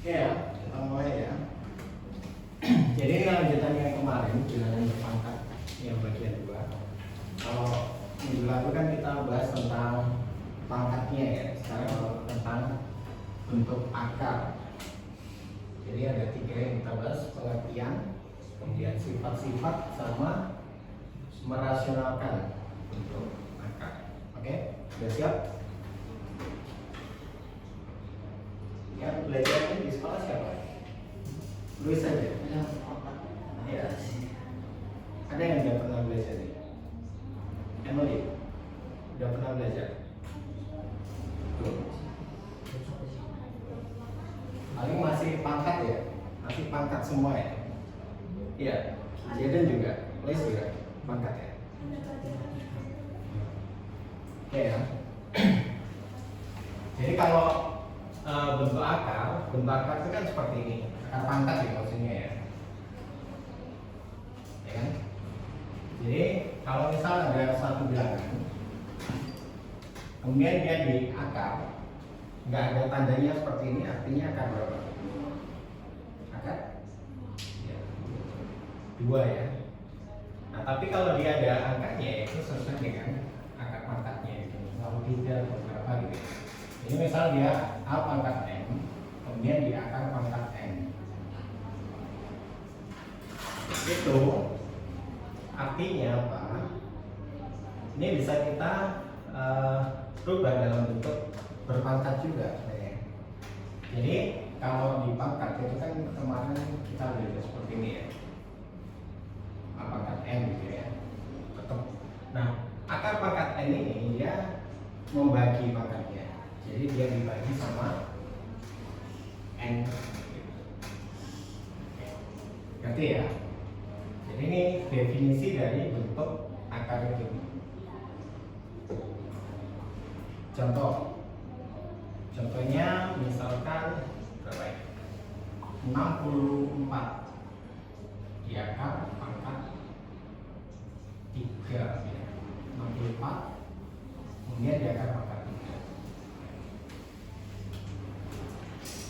Ya, kita mulai ya. Jadi ini lanjutan yang kemarin, bilangan berpangkat yang bagian 2. Kalau minggu lalu kan kita bahas tentang pangkatnya ya. Sekarang kalau tentang bentuk akar. Jadi ada 3 yang kita bahas: pengertian, kemudian sifat-sifat, sama merasionalkan bentuk akar. Oke, sudah siap? Yang belajarnya di sekolah siapa? Luis saja. Ya. Ada yang tidak pernah belajar nih? Emily, udah pernah belajar? Belum. Paling masih pangkat ya? Masih pangkat semua ya? Iya. Jaden juga, Luis juga pangkat ya? Oke ya. Jadi kalau bentuk akar itu kan seperti ini, akar pangkat ya maksudnya ya. Ya kan? Jadi kalau misal ada satu bilangan, kemudian dia di akar, nggak ada tandanya seperti ini, artinya akar berapa? Akar? Ya. 2 ya. Nah tapi kalau dia ada angkanya itu sesuai dengan akar pangkatnya gitu. Kalau 3 atau berapa gitu. Jadi misal dia A pangkat M, kemudian di akar pangkat N. Itu artinya apa? Ini bisa kita rubah dalam bentuk berpangkat juga. Jadi kalau di pangkat itu kan kemarin kita belajar seperti ini ya, A pangkat N gitu ya. Nah akar pangkat N ini dia membagi pangkatnya. Jadi dia dibagi sama N. Ngerti ya? Jadi ini definisi dari bentuk akar itu. Contohnya misalkan berapa ya? 64 di akar pangkat 3 ya. 64 kemudian di akar pangkat 3.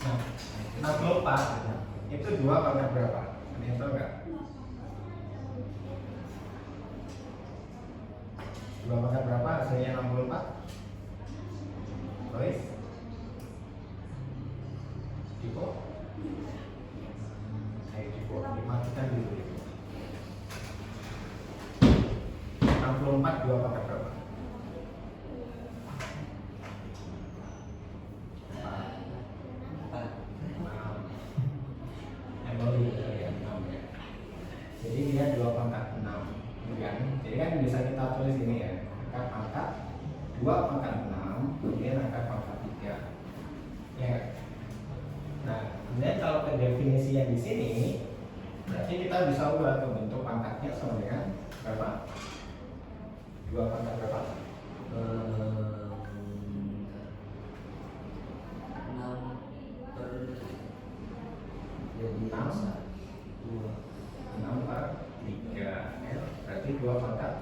Nah, 64 itu 2 pangkat berapa? Ada yang tahu nggak? 2 pangkat berapa? Hasilnya 64. Lois? Diko? Ayo Diko, dimatikan dulu. 64 2 pangkat berapa? Jadi dia 2 pangkat 6 kan? Jadi kan bisa kita tulis ini ya, akar pangkat 2 pangkat 6 kemudian akar pangkat 3 ya. Nah kemudian kalau ke definisi yang di sini berarti kita bisa ubah ke bentuk pangkatnya sama dengan berapa? 2 pangkat berapa? 6 per 3 L berarti 2 pangkat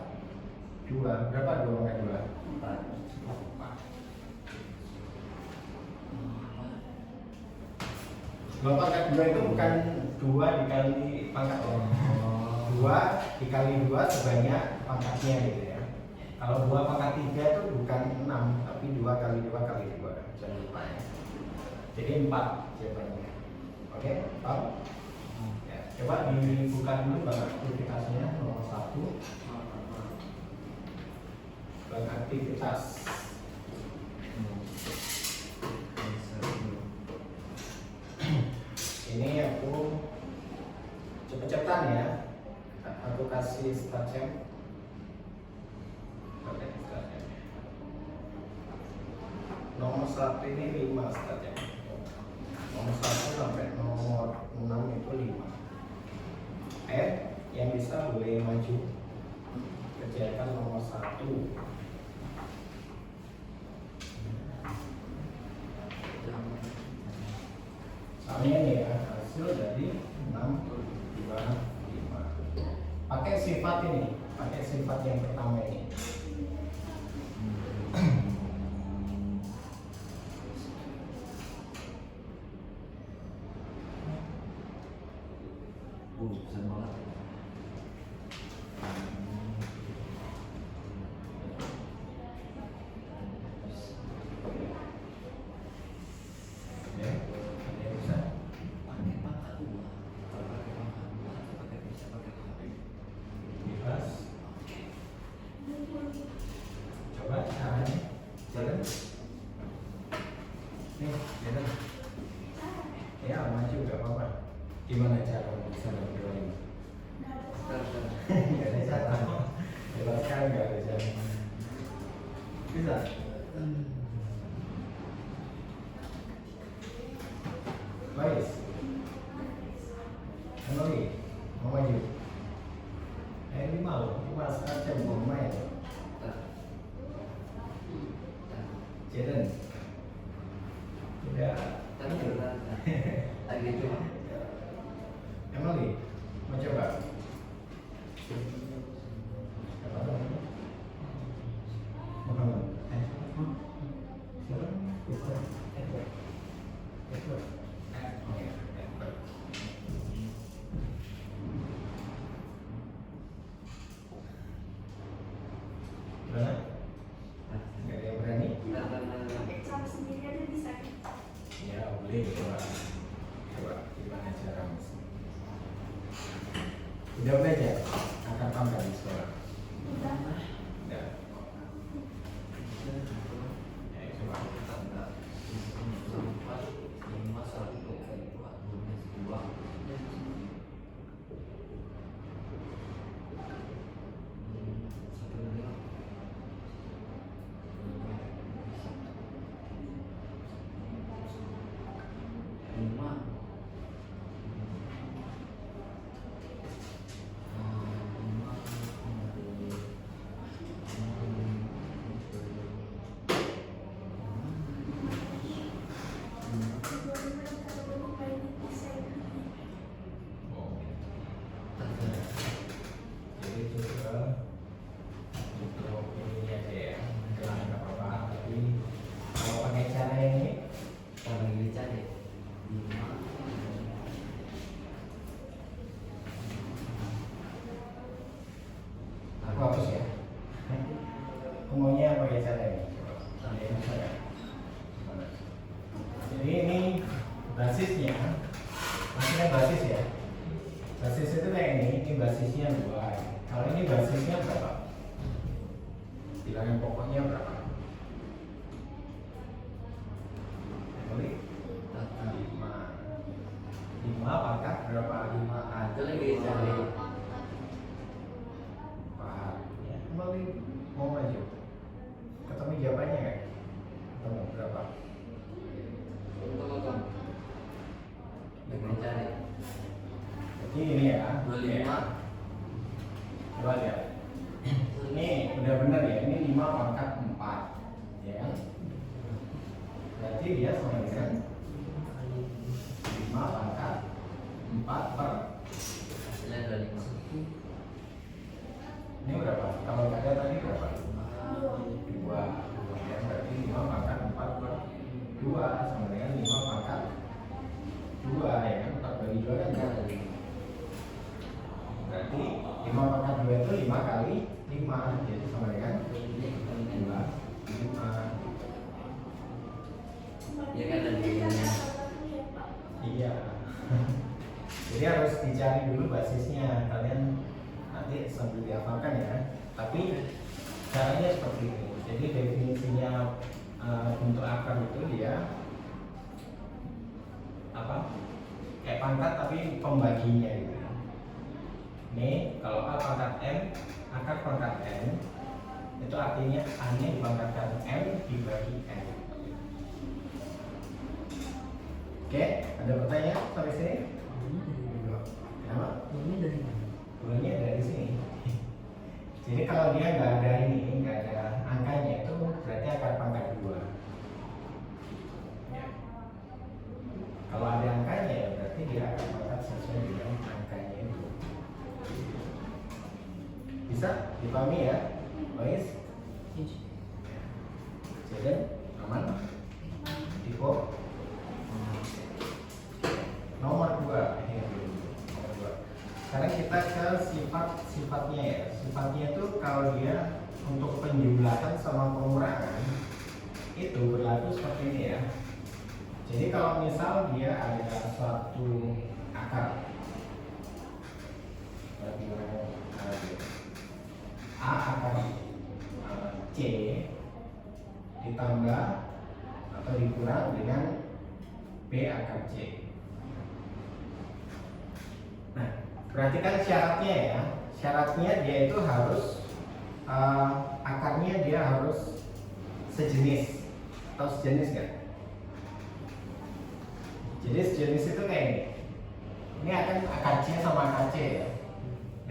2. Berapa 2 pangkat 2? 4. 2 pangkat 2 itu bukan 2 dikali pangkat 2 dikali 2 sebanyak pangkatnya gitu ya. Kalau 2 pangkat 3 itu bukan 6 tapi 2 kali 2 kali 2. Jangan lupa ya. Jadi 4 jawabannya. Oke, paham? Ya, coba dibuka dulu bank aktivitasnya nomor 1. Bank aktivitas. Ini aku cepet-cepetan ya. Aku kasih start jam. Oke, start jam. Nomor 1 ini 5 start jam. Nomor 1 sampai nomor 6 itu 5. Yang bisa boleh maju. Kerjakan nomor 1. Soalnya ini ya, hasil dari 6, 2, 5. Pakai sifat ini, pakai sifat yang pertama ini. Besar banget. Ya, ada yang bisa. Pakai pangkat 2. Kalau pakai pangkat 2 atau pakai bisa pakai HP. Bebas. Coba caranya. Jalan. Nih, jalan. Ya, maju gak apa-apa. Gimana cara bisa berdua ini? Gak ada cara. Jelas sekali gak ada cara. Bisa? Baik. Emily, mau maju? Ini mau, mas aja mau main. Jaden. Tidak. Tapi beneran. Lagi coba. Emily, mau coba? Muhammad. Siapa? Edward. Edward. Edward. Oke, Edward. Gimana? Nggak ada yang berani? Sama sendiri aja bisa. Ya, boleh coba. Coba gimana cara mas? Udah belajar? Akan pangkat di sekolah? Udah. Udah. Ya, coba. Oh. Jadi itu untuk ini aja ya. Nggak apa-apa. Tapi kalau pakai cara ini, Kalau lagi dicari 5. aku hapus ya. Aku maunya pakai cara ini. Ada yang bisa nggak? Gimana? Jadi ini basisnya, maksudnya basis ya. Basis itu kayak ini basisnya 2. Kalau ini basisnya berapa? Bilangan pokoknya berapa? Emily? 5. 5 pangkat berapa? 5 aja lagi dicari. 4. Ya, Emily mau maju? Ketemu jawabannya nggak? Ketemu berapa? Tunggu. Lagi dicari. Jadi ini ya. 25. Coba lihat. Ini udah benar ya. Ini 5 pangkat 4. Ya kan? Berarti dia sama dengan 5 pangkat 4 per. Hasilnya ada 5. Ini berapa? Kalau nggak ada tadi berapa? 2. Ya, berarti 5 pangkat 4 per 2 sama dengan 5 pangkat 2 ya kan? 4 bagi 2 kan nggak ada 5. Berarti 5 pangkat 2 itu 5 kali 5. Jadi sama dengan 2. 5. Ya kan ada Iya. Jadi harus dicari dulu basisnya. Kalian nanti sambil dihafalkan ya. Tapi caranya seperti ini. Jadi definisinya untuk akar itu dia apa? Kayak pangkat tapi pembaginya gitu. Nih kalau A pangkat M, akar pangkat N itu artinya A-nya dipangkatkan M dibagi N. Oke, ada pertanyaan sampai sini? Kenapa? Ini dari mana? Dulunya dari sini. Jadi kalau dia nggak ada ini, nggak ada angkanya itu berarti akar pangkat 2. Ya. Kalau ada angkanya ya berarti dia akar pangkat sesuai dengan angkanya itu. Bisa dipahami ya, Lois? Jadi aman? Tipo? Nomor 2. Nomor 2. kita ke sifatnya ya. Sifatnya itu kalau dia untuk penjumlahan sama pengurangan itu berlaku seperti ini ya. Jadi kalau misal dia ada suatu akar, berarti A akar C ditambah atau dikurang dengan B akar C. Nah, perhatikan syaratnya ya. Syaratnya dia itu harus akarnya dia harus sejenis atau sejenis kan? Jadi sejenis itu kayak ini. Ini akan akar C sama akar C ya.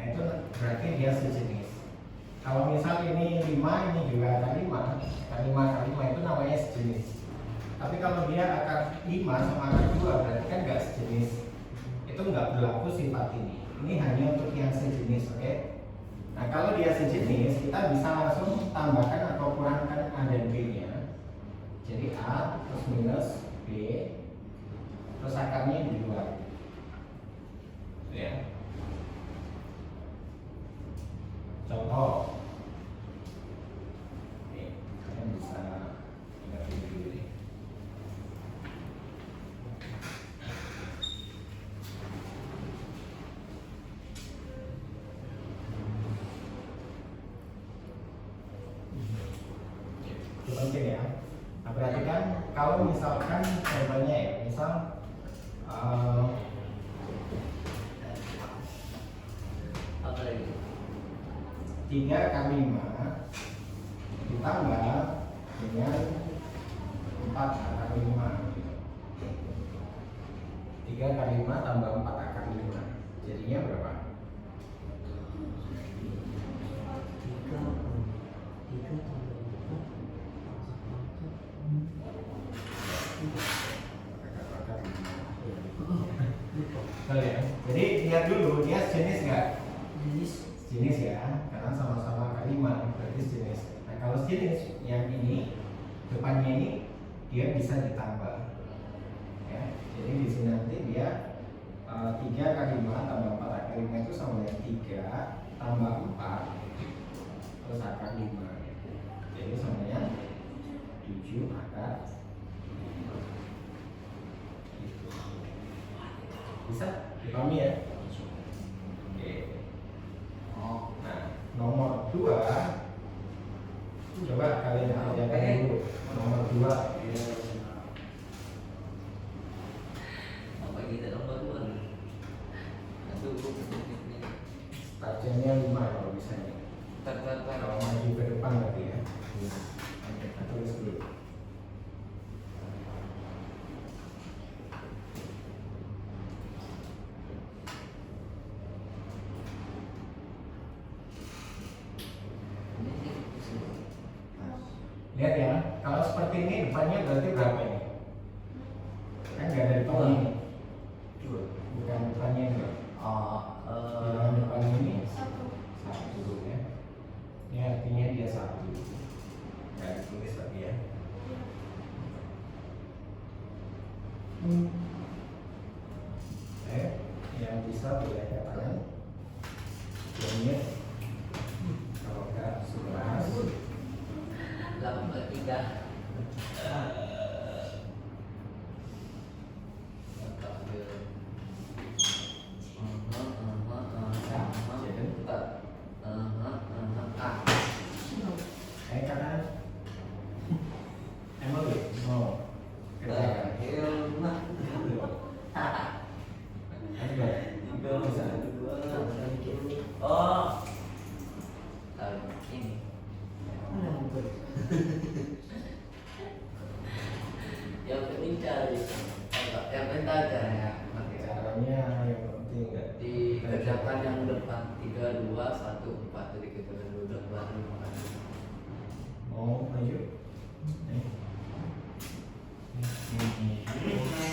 Nah itu berarti dia sejenis. Kalau misal ini 5, ini juga akar 5, akar 5 akar 5 itu namanya sejenis. Tapi kalau dia akar 5 sama akar 2 berarti kan nggak sejenis. Itu nggak berlaku sifat ini. Ini hanya untuk yang sejenis, oke? Nah kalau dia sejenis, kita bisa langsung tambahkan atau kurangkan A dan B-nya. Jadi A terus minus B, terus akarnya di luar. Ya. Contoh, nih, kalian bisa ingat dulu nih. Itu penting ya. Nah, perhatikan kalau misalkan contohnya ya, misal Apa lagi? 3 kali 5 ditambah dengan 4 akar 5 gitu. 3 kali 5 tambah 4 akar 5 jadinya berapa? 3 Betul ya? Jadi lihat dulu dia sejenis nggak? Sejenis ya, karena sama-sama akar 5 berarti sejenis. Nah kalau sejenis yang ini depannya ini dia bisa ditambah ya. Jadi di sini nanti dia 3 kali 5 tambah 4 akar 5 itu sama dengan 3 tambah 4 terus akar 5 gitu. Jadi sama dengan 7 akar 5 gitu. Bisa dipahami ya? Oke. Nah nomor 2 coba kalian kerjakan dulu. Nomor 2 Apa kita nomor 2? Targetnya 5 kalau bisa nih. Kalau maju ke depan berarti ya. Oke, kita tulis dulu. Lihat ya, kalau seperti ini depannya berarti berapa ini? Kan nggak ada depannya ini. Bukan depannya ini. Bilangan depan ini 1 ya. Ini artinya dia 1. Nggak ditulis tadi ya. Yang bisa boleh katakan jadinya kalau nggak 11 8 karena emang mau kerjakan yang penting cari yang penting aja ya caranya yang penting nggak dikerjakan yang depan 3 2 1 4 jadi kita dulu depan mau maju ini ketinggalan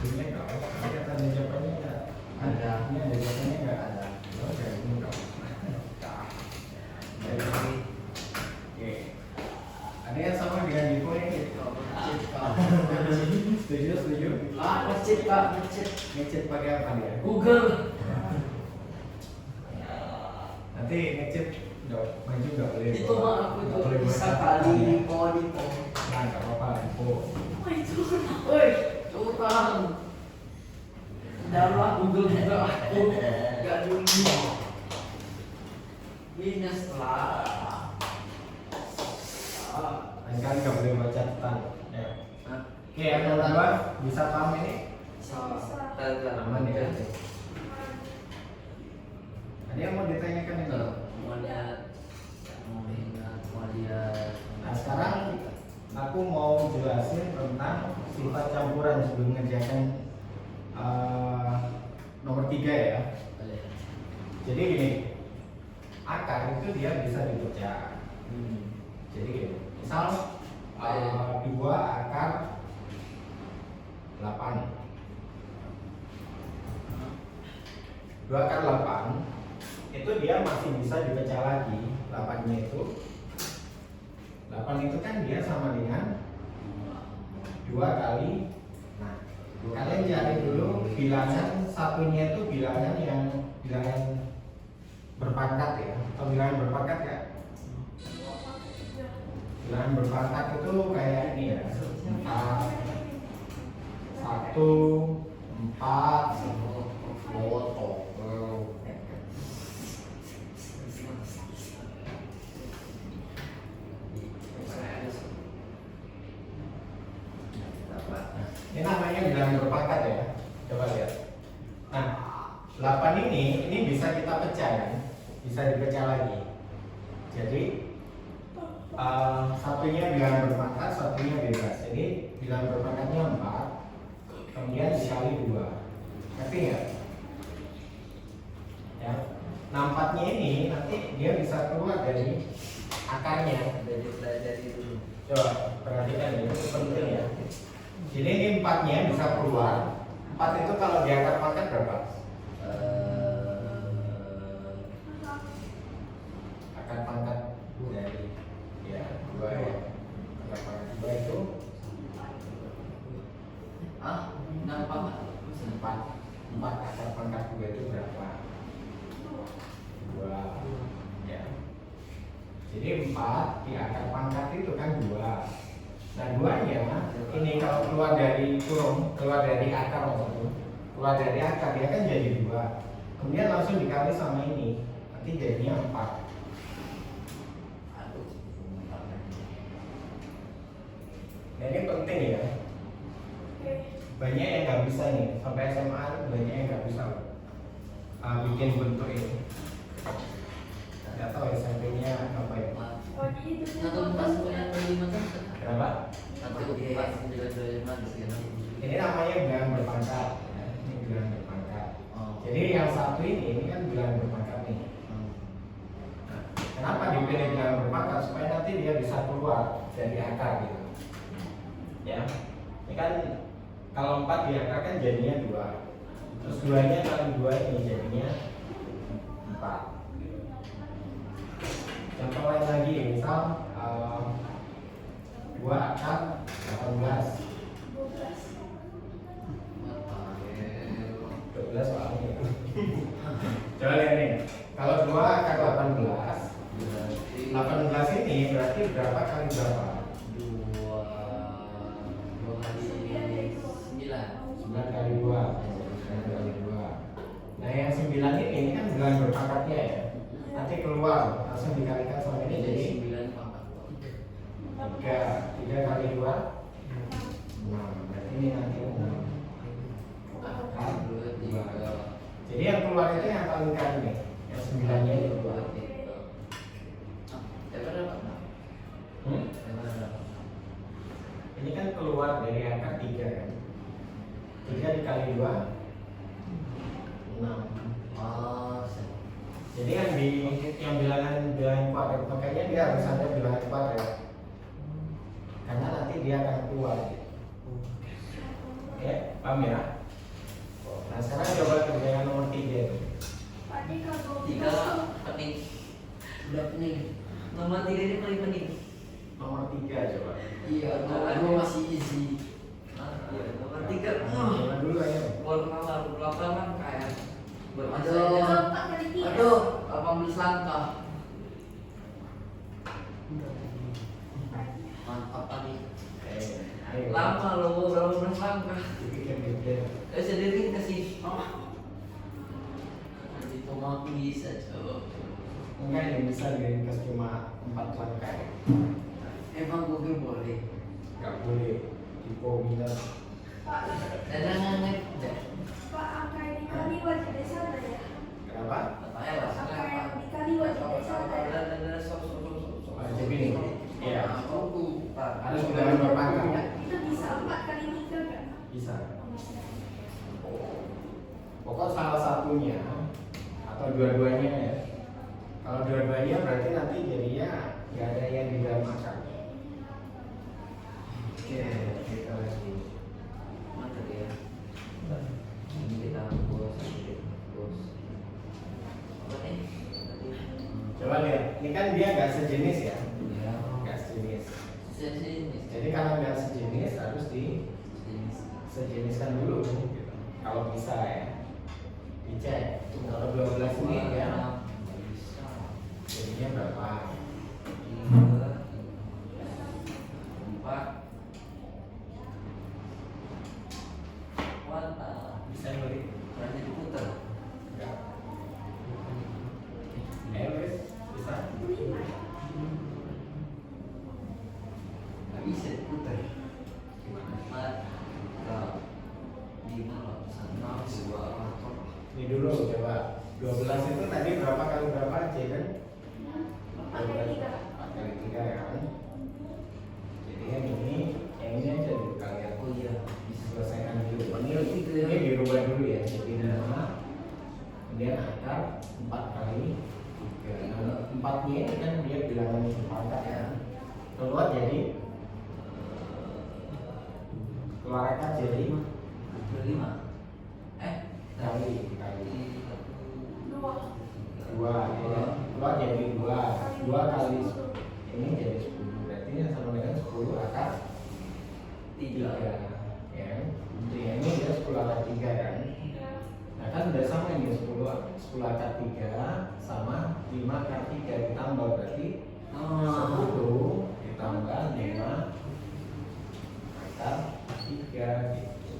Ini enggak, ini tanda jawabannya enggak Ada. Ini ada jawabannya enggak Ada. Oke, ini enggak. Oke. Ada yang sama dengan Diko ini? Setuju, setuju. Ngecit Pak, ngecit. Ngechat pakai apa dia? Google. Nanti ngechat enggak maju enggak boleh. Itu mah aku Nggak tuh boleh bisa WhatsApp. kali di po. Nah, enggak apa-apa, Diko. Oh itu. Woi, curang. Dalam Google juga aku gak dulu. Minus lah. Lain kali nggak boleh baca catatan. Ya. Hah? Oke, yang kedua bisa paham ini? Aman ya. Ada yang mau ditanyakan ini? Mau lihat, mau ingat, mau lihat. Nah, sekarang aku mau jelasin tentang sifat campuran sebelum mengerjakan nomor 3 ya. Jadi gini, akar itu dia bisa dibaca. Jadi gini, misal 2 akar 8. 2 akar 8 itu dia masih bisa dibaca lagi. 8-nya itu 8 itu kan dia sama dengan 2 kali. Nah, kalian cari dulu bilangan satunya itu bilangan yang bilangan berpangkat ya, atau bilangan berpangkat ya. Bilangan berpangkat itu kayak ini ya, 4, 1, 4, foto. Ini namanya bilangan berpangkat ya. Coba lihat. Nah, 8 ini bisa kita pecah kan? Bisa dipecah lagi. Jadi satunya bilangan berpangkat, satunya bebas. Jadi bilangan berpangkatnya 4, kemudian dikali 2. Ngerti nggak? Ya. Nah, 4-nya ini nanti dia bisa keluar dari akarnya. Dari dulu. Coba perhatikan ini, itu penting ya. Jadi ini 4-nya bisa keluar. 4 itu kalau di akar pangkat berapa? Akar pangkat dari ya 2 ya. Akar pangkat 2 itu Nampak 4 akar pangkat 2 itu berapa? 2 ya. Jadi 4 di akar pangkat itu kan 2. Nah, 2-nya ini kalau keluar dari kurung, keluar dari akar maksudnya, keluar dari akar dia kan jadi 2. Kemudian langsung dikali sama ini, nanti jadinya 4. Nah, ini penting ya. Banyak yang nggak bisa nih, sampai SMA banyak yang nggak bisa bikin bentuk ini. Nggak tahu SMP-nya apa ya? Oh jadi itu. Satu empat sembilan dua lima kan? Kenapa? Satu empat sembilan dua lima di sini. Ini namanya bilangan berpangkat. Ya, ini bilangan berpangkat. Oh. Jadi yang satu ini kan bilangan berpangkat nih. Nah, kenapa dipilih bilangan berpangkat? Supaya nanti dia bisa keluar dari akar gitu. Ya, ini kan kalau 4 di akar kan jadinya 2. Terus 2-nya kali 2 ini jadinya 4. Contoh lain lagi, misal 2 akar 18. 12 soalnya. Coba lihat nih, kalau 2 akar 18, 18 ini berarti berapa kali berapa? Dua kali 9. 9 kali 2. 9 kali 2. Nah, yang 9 ini kan bilangan berpangkatnya ya. Nanti keluar langsung dikalikan sama ini jadi 9 pangkat 3 kali 2 6. Berarti ini nanti 6 akar 2. Jadi yang keluar itu yang paling kali nih, yang 9-nya itu 2. Ya benar keluar dari akar 3 kan. 3 dikali 2 6. Oh, Jadi kan yang bilangan kuadrat, makanya dia harus ada bilangan kuadrat. Karena nanti dia akan keluar. Ya, paham ya? Nah sekarang coba kerjakan nomor 3 itu. Pak, ini kalau 3 pening. Udah pening. Nomor 3 ini paling pening. Nomor 3 coba. Iya, nomor 2 masih easy. Iya, nomor 3. Coba dulu ayo. Keluar lapangan kayak bermasa. Kalau 4 kali 3. Aduh, 18 langkah. Mantap tadi. Ayo. Lama loh, berapa langkah. Dipikir-pikir. Sendiri kasih. Nanti tomat bisa coba. Enggak yang bisa diringkas cuma 4 langkah. Emang Google boleh. Enggak boleh dipominat. Pak, Dan Pak, angka yang dikali wajib dari sana ya. Kenapa? katanya lah. Angka yang dikali wajib dari sana ya. Wajib ini. Iya. Harus Harus bilangan berpangkat. Itu bisa 4 kali 3 kan? Bisa. Pokok salah satunya atau dua-duanya ya. Kalau dua-duanya berarti nanti jadinya nggak ada yang di dalam akar. Oke, kita lagi. Mantap ya. Ini kita bos. Apa nih? Coba lihat, ini kan dia nggak sejenis ya, Ya. nggak sejenis. Sini. Jadi kalau nggak sejenis harus disejeniskan dulu, gitu. Kalau bisa ya, dicek. Kalau 12 ini ya, jadinya berapa? 4. Mantap. Bisa beli? Berarti diputar. Enggak. Wes, bisa? 5. Nggak bisa diputar. Gimana? 5, 6, 2, Ini dulu coba. 12 itu tadi berapa kali berapa aja kan? 4 kali 3. 4 kali 3 kan? Jadi yang ini aja dulu kalian. Oh iya. Selesaikan dulu. Panggil gitu ya. Ini dirubah dulu ya. Jadi 5, kemudian akar 4 kali 3. Nah, 4-nya ini kan dia bilangan sepakat ya. Keluar jadi keluar akar jadi 5. kali 2. 2 ya. Keluar jadi 2 kali ini jadi 10. Berarti yang sama dengan 10 akar 3 ya. Ini dia 10 akar 3 kan. Nah kan udah sama ini 10 akar 3 sama 5 akar 3 ditambah berarti 10 ditambah 5 akar 3 gitu.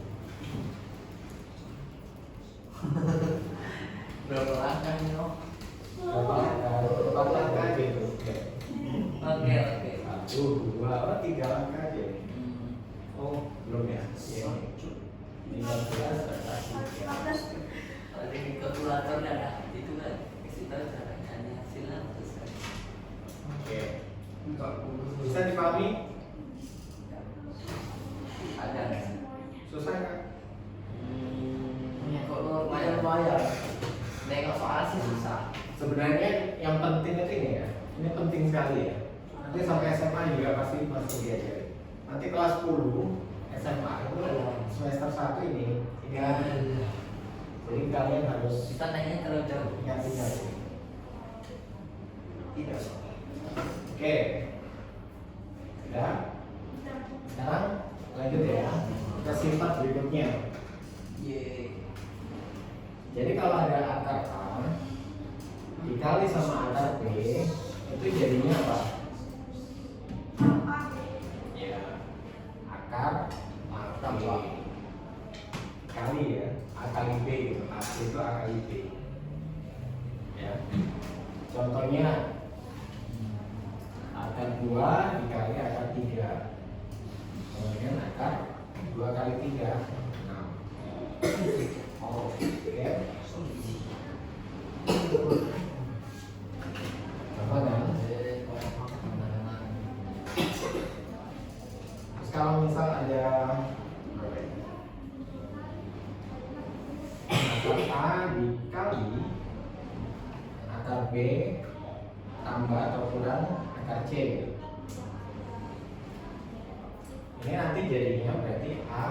Berapa langkah nih, Om? Berapa langkah gitu. Oke. 1, 2, 3 langkah aja. Oh, belum ya? Iya. 15 serta 3. 15. Ada di kalkulatornya ada itu kan. Kasih tahu caranya hasilnya terus. Oke. Bisa dipahami? Ada. Susah kan? Kalau lumayan. Nengok soal sih susah. Sebenarnya yang penting itu ini ya. Ini penting sekali ya. Nanti sampai SMA juga pasti masih diajarin. Nanti kelas 10 SMA itu semester 1 ini jadi kalian harus Kita nanya terlalu jauh. ingat-ingat. Tidak. Oke. Sudah. Sekarang lanjut ya. Kita simpan berikutnya. Ye. Jadi kalau ada akar A dikali sama akar B itu jadinya apa? Ya, akar A B kali ya, A kali B gitu. A itu A kali B. Ya. Contohnya akar 2 dikali akar 3. Kemudian akar 2 kali 3. Nah. Oh, oke. Apa kan? kalau misal ada akar A dikali akar B tambah atau kurang akar C, ini nanti jadinya berarti A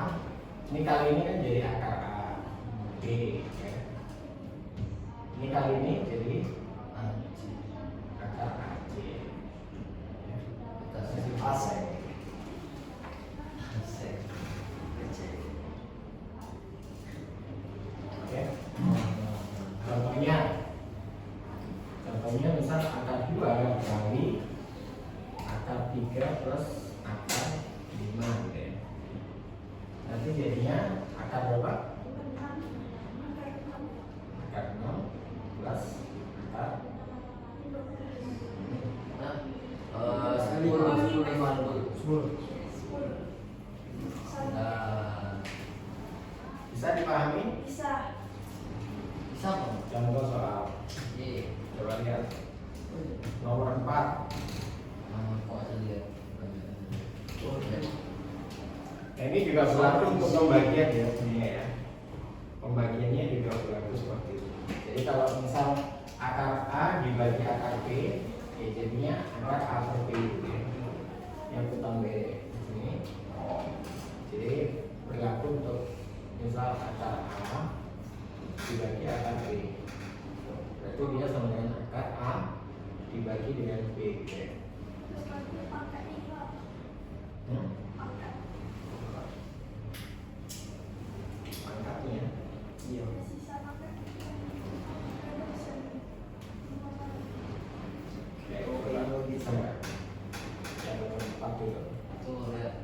ini kali ini kan jadi akar A B ya. Ini kali ini jadi akar AC ya. Jadi AC. Oke. Contohnya misal akar 2 kali akar 3 plus akar 5 gitu ya. Nanti jadinya akar berapa? Akar 6 plus akar 10. Bisa dipahami? Bisa. Bisa kok. Contoh soal Iya. coba lihat nomor 4. Kok aja lihat. Nah, ini juga berlaku untuk pembagian ya sebenarnya ya. Pembagiannya juga berlaku seperti itu. Jadi kalau misal akar A dibagi akar B, ya jadinya akar A per B gitu ya. Yang utang B ini. Jadi berlaku untuk misal akar A dibagi akar B. Berarti dia sama dengan akar A dibagi dengan B gitu ya. Terus nanti pakai ini apa? Hmm? Pakai. Pangkatnya iya. Sisa pakai. Kayak bisa nggak? Yang nomor 4 dulu. Tuh lihat.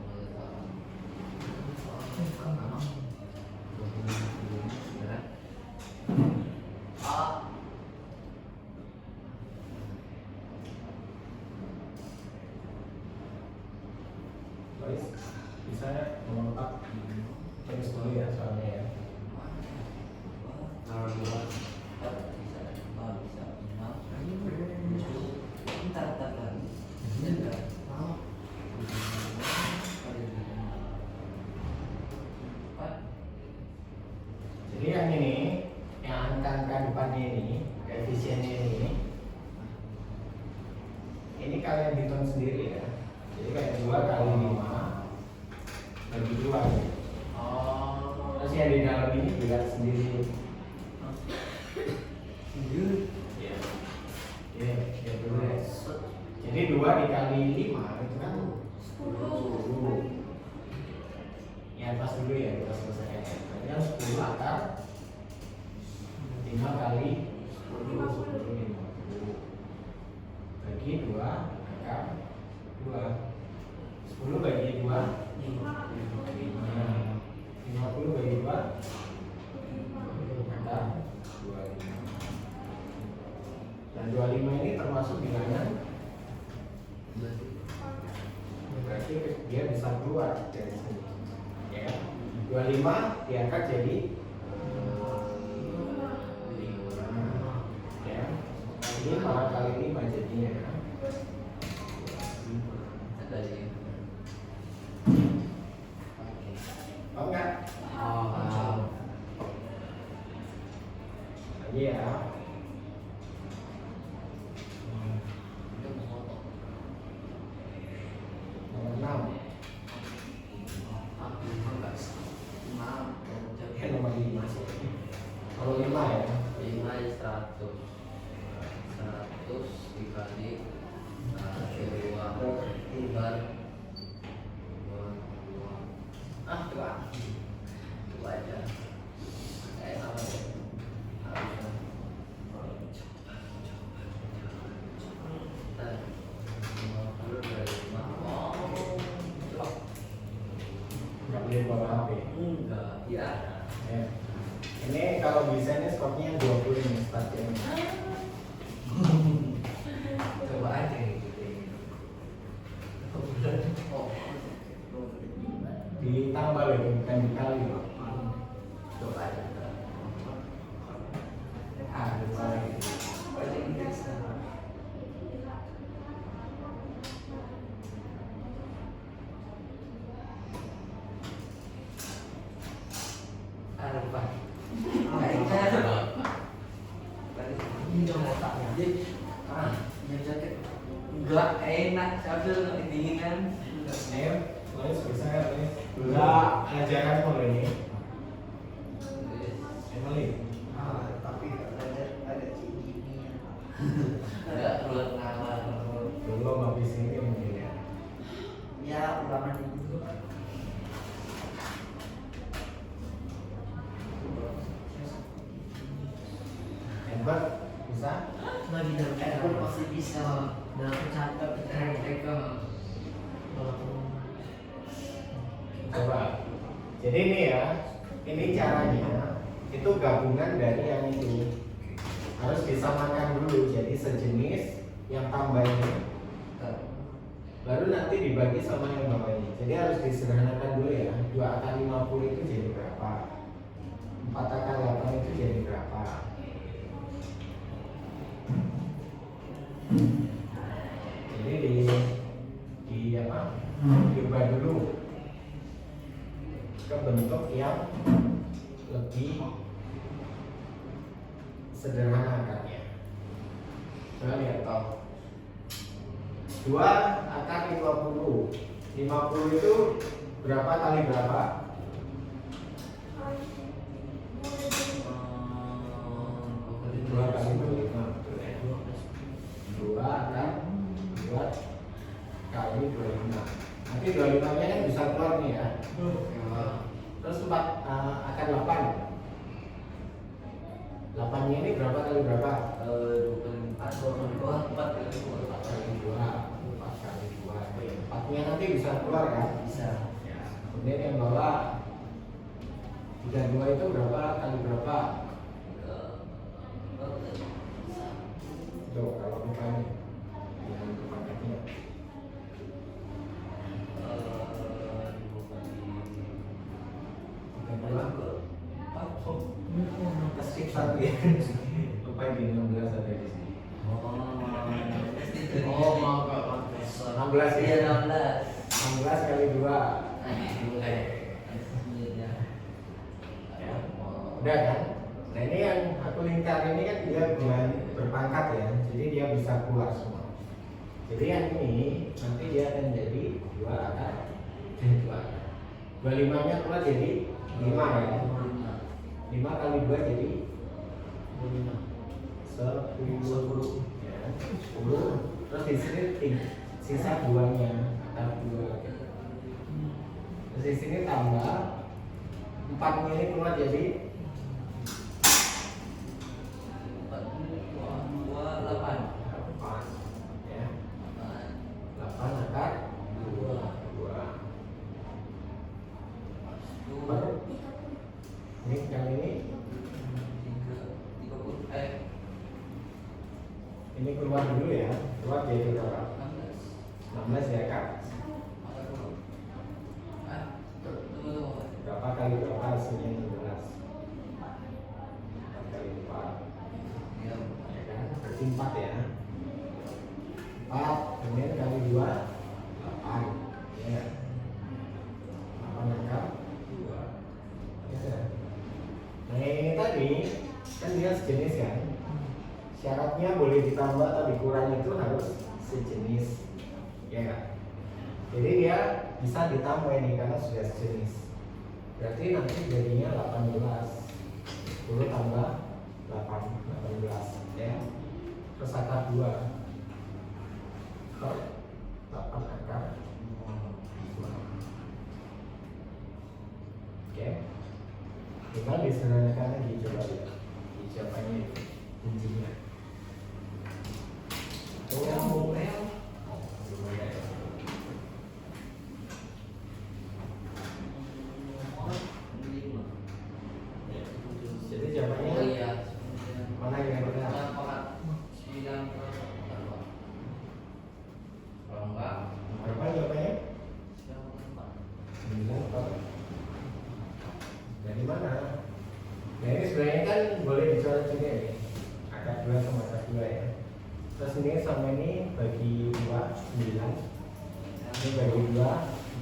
Baik, bisa nomor 4 terus dulu ya soalnya ya. Jadi yang ini, yang angka depannya ini, koefisiennya ini kalian hitung sendiri ya. Jadi kayak 2 kali 5 bagi 2 ya. Terus yang di dalam ini juga sendiri. Ya. Ya, ya dulu ya. Jadi 2 dikali 5 itu kan 10. Ya atas dulu ya, kita selesaikan ya. Berarti kan 10 akar 5 kali 10 bagi 2 akar 2. 10 bagi 2 5. 50 bagi 2 akar 25. Dan 25 ini termasuk bilangan, berarti dia bisa keluar dari sini ya. 25 diangkat jadi 5 ya. Ini 4 kali 5 jadinya ya. Oh enggak? Lagi ya. Nomor 6. Nomor 5 sih. Kalau 5 ya. 100 dikali 2 itu aja kayak sama deh harusnya 50 dari 5 Enggak boleh bawa HP. enggak ya Ya. Ini kalau bisa ini skopnya 20 nih startnya. coba aja gitu oh Ditambah lagi bukan dikali loh. coba aja Ada lagi. bahasa Inggris Aduh, dingin kan? Nih, tulis bisa kan nih? Enggak, ajaran kalau ini. Emily. Tapi ada cininya. Enggak keluar nawar. Belum habis ini mungkin ya. Ya, ulangan itu. Hebat, bisa? Lagi dalam ekor masih bisa dalam bercanda Mereka Coba. Jadi ini ya, ini caranya itu gabungan dari yang itu harus disamakan dulu jadi sejenis yang tambahnya baru nanti dibagi sama yang bawahnya. Jadi harus disederhanakan dulu ya. 2 akar 50 itu jadi berapa? 4 akar 8 itu jadi berapa? Jadi di apa? Diubah dulu ke bentuk yang lebih sederhana akarnya. Coba lihat toh. 2 akar 50. 50 itu berapa kali berapa? Dua kali 25. Betul ya? 2 akar 2 kali 25. Nanti 25 nya kan bisa keluar nih ya. Terus 4 akar 8. 8 nya ini berapa kali berapa? 24 4 kali 4 kali 2. 4 kali 2. 4 nya nanti bisa keluar kan? bisa. Ya. Kemudian yang bawah 32 itu berapa kali berapa? Tuh kalau kita ini dengan paketnya. Skip 1 ya. Lupa di 16 ada di sini. Oh, mau ke profesor. 16 ya? Iya, 16. 16 kali 2. Ya. Udah kan? Nah ini yang aku lingkar ini kan dia berpangkat ya. Jadi dia bisa keluar semua. Jadi yang ini nanti dia akan jadi 2 akar 2 akar. 25 nya keluar jadi 5 ya. 5 kali 2 jadi 10 ya. 10. Terus di sini sisa 2 nya akar 2 gitu. Terus di sini tambah 4 nya ini keluar jadi 8 ya. 8 akar 2. Baru ini kali ini keluar dulu ya. Keluar jadi berapa? 16 ya kak. Berapa kali berapa hasilnya 16? 4 kali 4 ya kan? Berarti 4 ya. 4 kemudian kali 2 8 ya. 8 angka 2 ya. Nah ini tadi kan dia sejenis kan. Syaratnya boleh ditambah atau dikurang itu harus sejenis ya kan? Jadi dia bisa ditambah ini karena sudah sejenis. Berarti nanti jadinya 18 10 tambah 18 ya. Terus akar 2 8 akar 2. Oke. Tinggal disederhanakan lagi, coba lihat jawabannya itu kuncinya. Jadi jawabannya mana yang benar? Berapa jawabannya? 9 apa? Dari mana? Nah ini sebenarnya kan boleh dicoret juga nih. Akar 2 sama akar 2 ya. Terus ini sama ini bagi 2 9. Ini bagi 2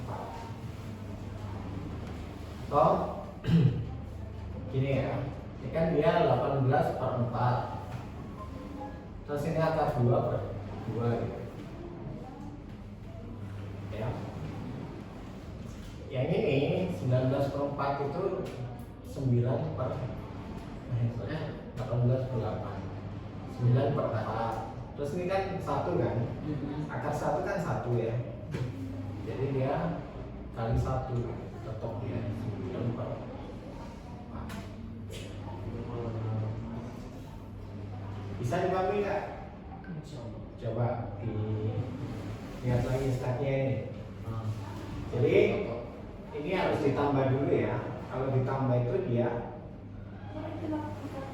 4. Toh gini ya. Ini kan dia 18 per 4. Terus ini akar 2 per 2 gitu. Yang ini 19/4 itu 9 per 18/8. 9/4. Terus ini kan 1 kan? Akar 1 kan 1 ya. Jadi dia kali 1 tetap dia 9/4. Bisa dipahami nggak? Coba lihat lagi statnya ini. Jadi ini harus ditambah dulu ya. Kalau ditambah itu dia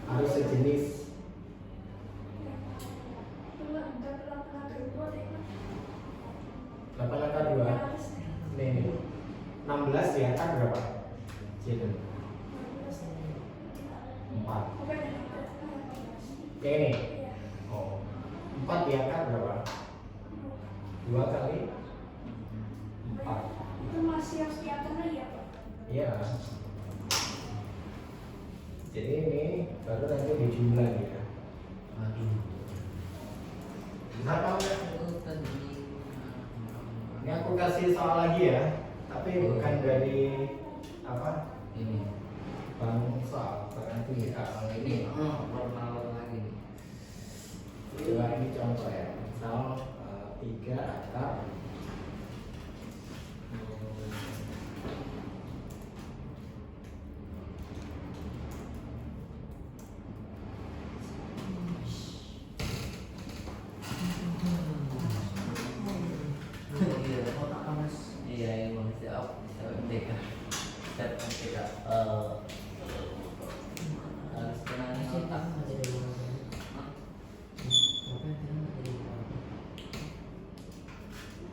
harus sejenis. 8 akar 2. Nih 16 di akar berapa? Jadi 4. Yang ini? Oh 4 di akar berapa? 2 kali 4. Itu masih harus diatur lagi ya Pak? Iya. Jadi ini baru nanti dijumlah ya. Aduh. Bisa tahu nggak? Ini aku kasih soal lagi ya, tapi bukan dari apa? Ini. Bang soal, berarti Kalau ini normal lagi nih. coba ini contoh ya. Misal 3 akar Iya, emang siap MTK. Siap MTK. Harus kenalnya otak.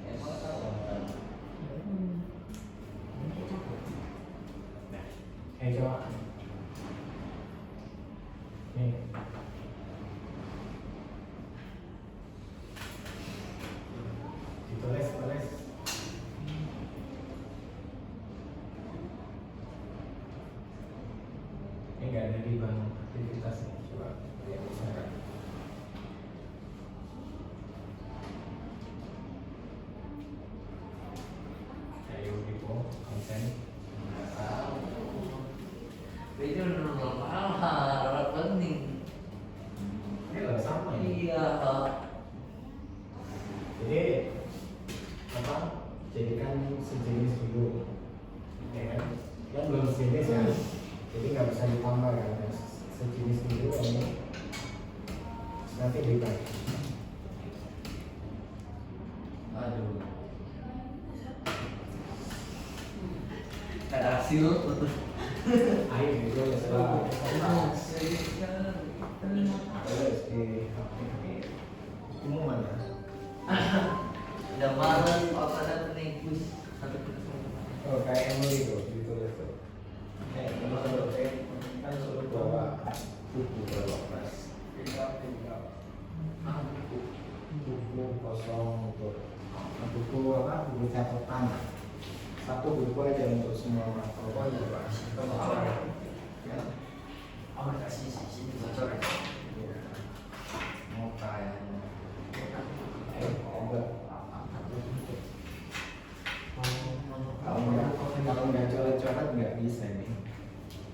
Emang tahu. coba nih ditulis tulis. Ini nggak ada di bang aktivitasnya, coba lihat misalkan. Ayo Dipo, konsen. Nggak tahu. Itu normal lah, penting. Ini loh sama ini. Iya. Jadi apa? Jadikan sejenis dulu, ya kan? Kan belum sejenis ya, jadi nggak bisa ditambah kan? Sejenis dulu ini nanti dibagi. Aduh. Ada hasil. Ayo itu setelah terus di umum mana? Udah males apa ada penegus. Oh kayak Emily tuh ditulis tuh. Kayak kalau kan suruh bawa buku bawa kelas. Buku kosong untuk buku apa? Buku catatan. Satu buku aja untuk semua makro. Oh iya, Pak. Ya. Oh, kasih sini bocor ya. Iya. Mau kayak Enggak. Kalau nggak coret-coret nggak bisa nih.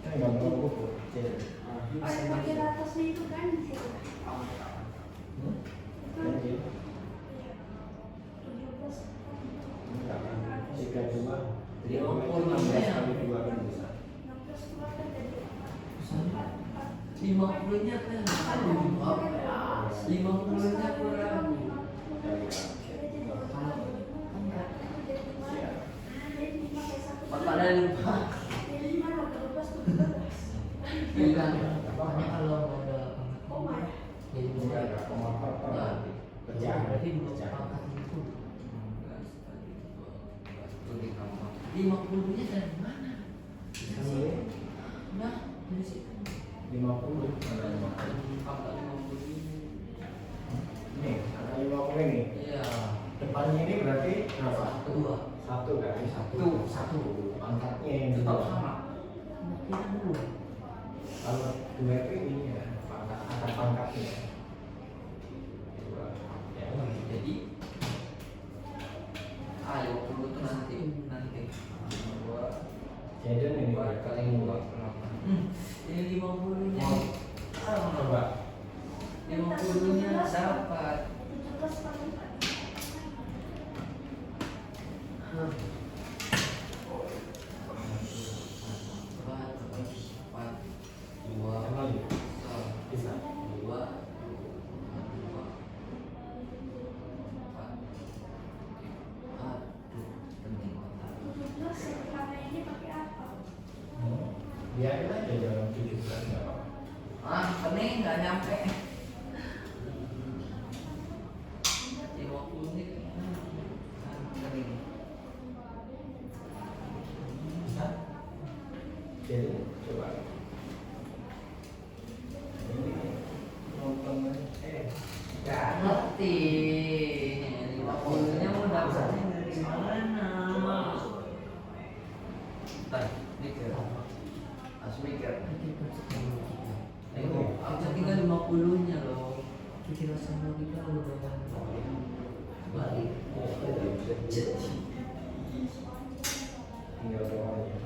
Kan nggak mau buku. Jadi. Ada bagian atasnya itu kan di situ. Jadi. Itu Enggak kan? 32. Jadi 50 16 kali 2 kan bisa. 16 keluarkan dari 50-nya kan apa ya? 50-nya kurang. Bapak ada lupa. Bukan. Pokoknya kalau ada jadi Enggak ada pemahaman. Pecah. berarti belum Pecah. pangkat itu. 50-nya dari mana? Ini Nah, dari situ. 50. Mana 50? Pangkat 50. Nih, angka 50 ini. Iya. Depannya ini berarti berapa? Dua. Satu kan? Satu. Angkatnya yang Tetap dua. sama. Kita dulu. Kalau 2 itu ini ya, angkat pangkatnya. Dua. Ya, Jadi ayo dulu tuh nanti Jaden ini kali dua berapa? Ini 50-nya. coba 50-nya dapat. 17 kali lipat. emang bisa Sekarang ini pakai apa? biarin aja dalam 17 nggak apa-apa. Pening nggak nyampe. 50 nih pening. Bisa? Jadi coba ini nonton Gak ngerti. 50-nya mau dapatnya dari mana? Bentar, mikir. Harus mikir. Aku tinggal 50-nya loh. Kira sama kita udah Balik. tinggal bawahnya.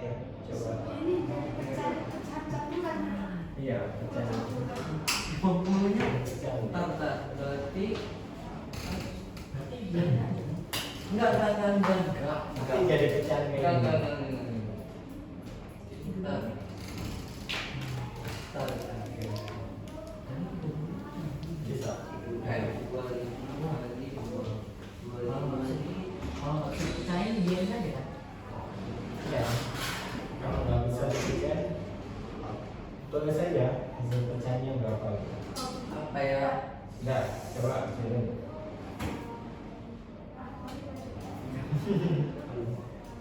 Ayo coba. Ini pecahan campuran. Iya, pecah. 50-nya. Pecah. Bentar, berarti enggak. Nanti jadi pecahan kayak Enggak. gini. Bentar. Bisa. Kalau nggak bisa percaya biarin aja kan. Ya. Kalau nggak bisa dipikir, tulis saja hasil pecahannya berapa. Apa ya? Nah, coba sini.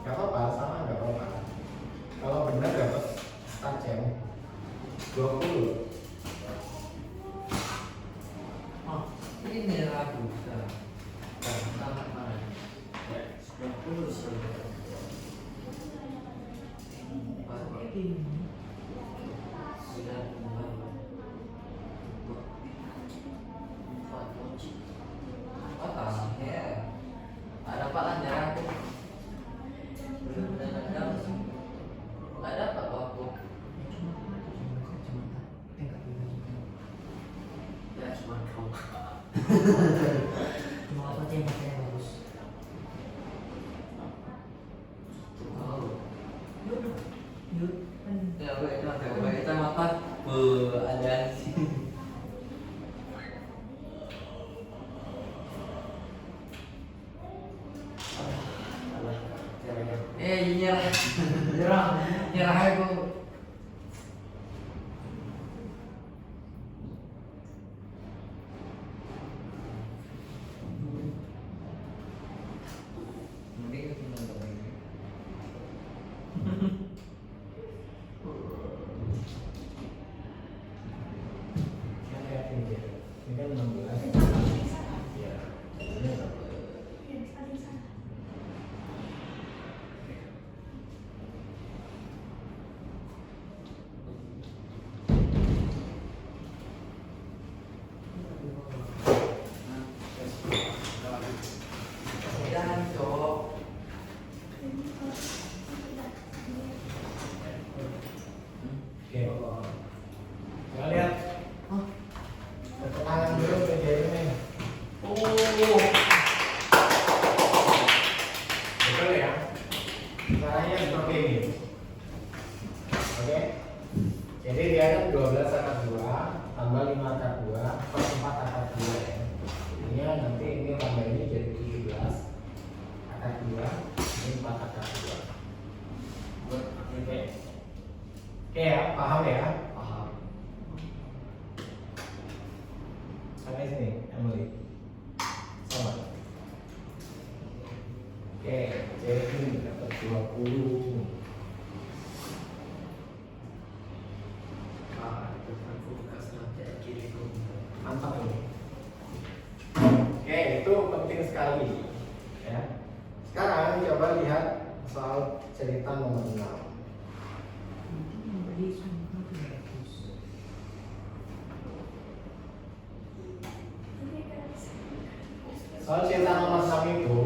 Gak apa-apa, sama gak apa-apa. Kalau benar dapat tajam 20. Ini ragu. Sama mana? 20 sih. Ada apa lah jarak aku? Ada apa aku? Ya cuma kau. Cuma apa sih yang pakai bagus? Yuk, kan Ya gue itu pakai kacamata. Ada sih. Nyerah aku. Mending aku nonton ini. Hati-hati dia. Ini kan 16. Ya. Ini apa? Ada sana. Jangan cok. Oke. Kita lihat. Tepuk tangan dulu ke Jeremy. Betul ya? Caranya seperti ini. Oke. Jadi dia kan 12 akar 2 tambah 5 akar 2 per 4 akar 2 ya. Ini nanti ini tambah ini jadi 17 akar 2 ini 4 akar 2. Oke. Oke ya, paham ya? Paham. Sampai sini, Emily. Sama. Oke, jadi dapat 20. Mantap ini. Oke, itu penting sekali. Ya. Sekarang coba lihat soal cerita nomor 6. beli semua tuh bagus. Soal cerita nomor 6 itu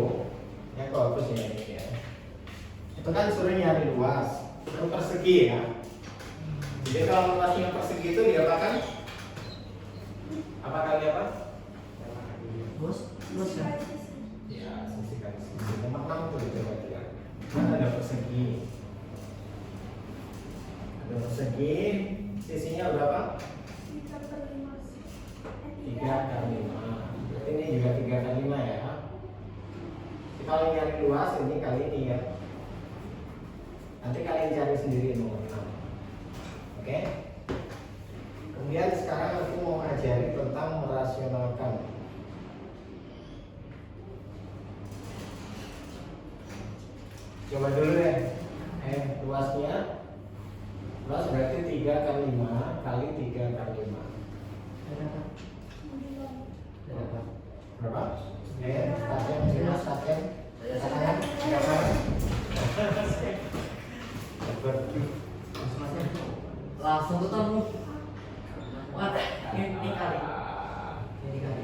yang bagus ya ini ya. Itu kan suruh nyari luas, suruh persegi ya. Jadi kalau luasnya persegi itu diapakan? Apa kali apa? Bos, bos kan? Ya, sisi kali sisi. Nomor 6 itu gitu berarti ya. Kan ada persegi. Ada persegi, sisinya berapa? 3 kali 5. Berarti ini juga 3 kali 5 ya. Kalau nyari luas ini kali ini ya. Nanti kalian cari sendiri nomor 6. Oke? Kemudian sekarang aku mau ajari tentang merasionalkan. Coba dulu deh. Luasnya. Luas berarti 3 kali 5 kali 3 kali 5. Berapa? Stasiun, 5 stasiun. Katakan, Langsung ketemu. Wah, ini kali. Ini kali.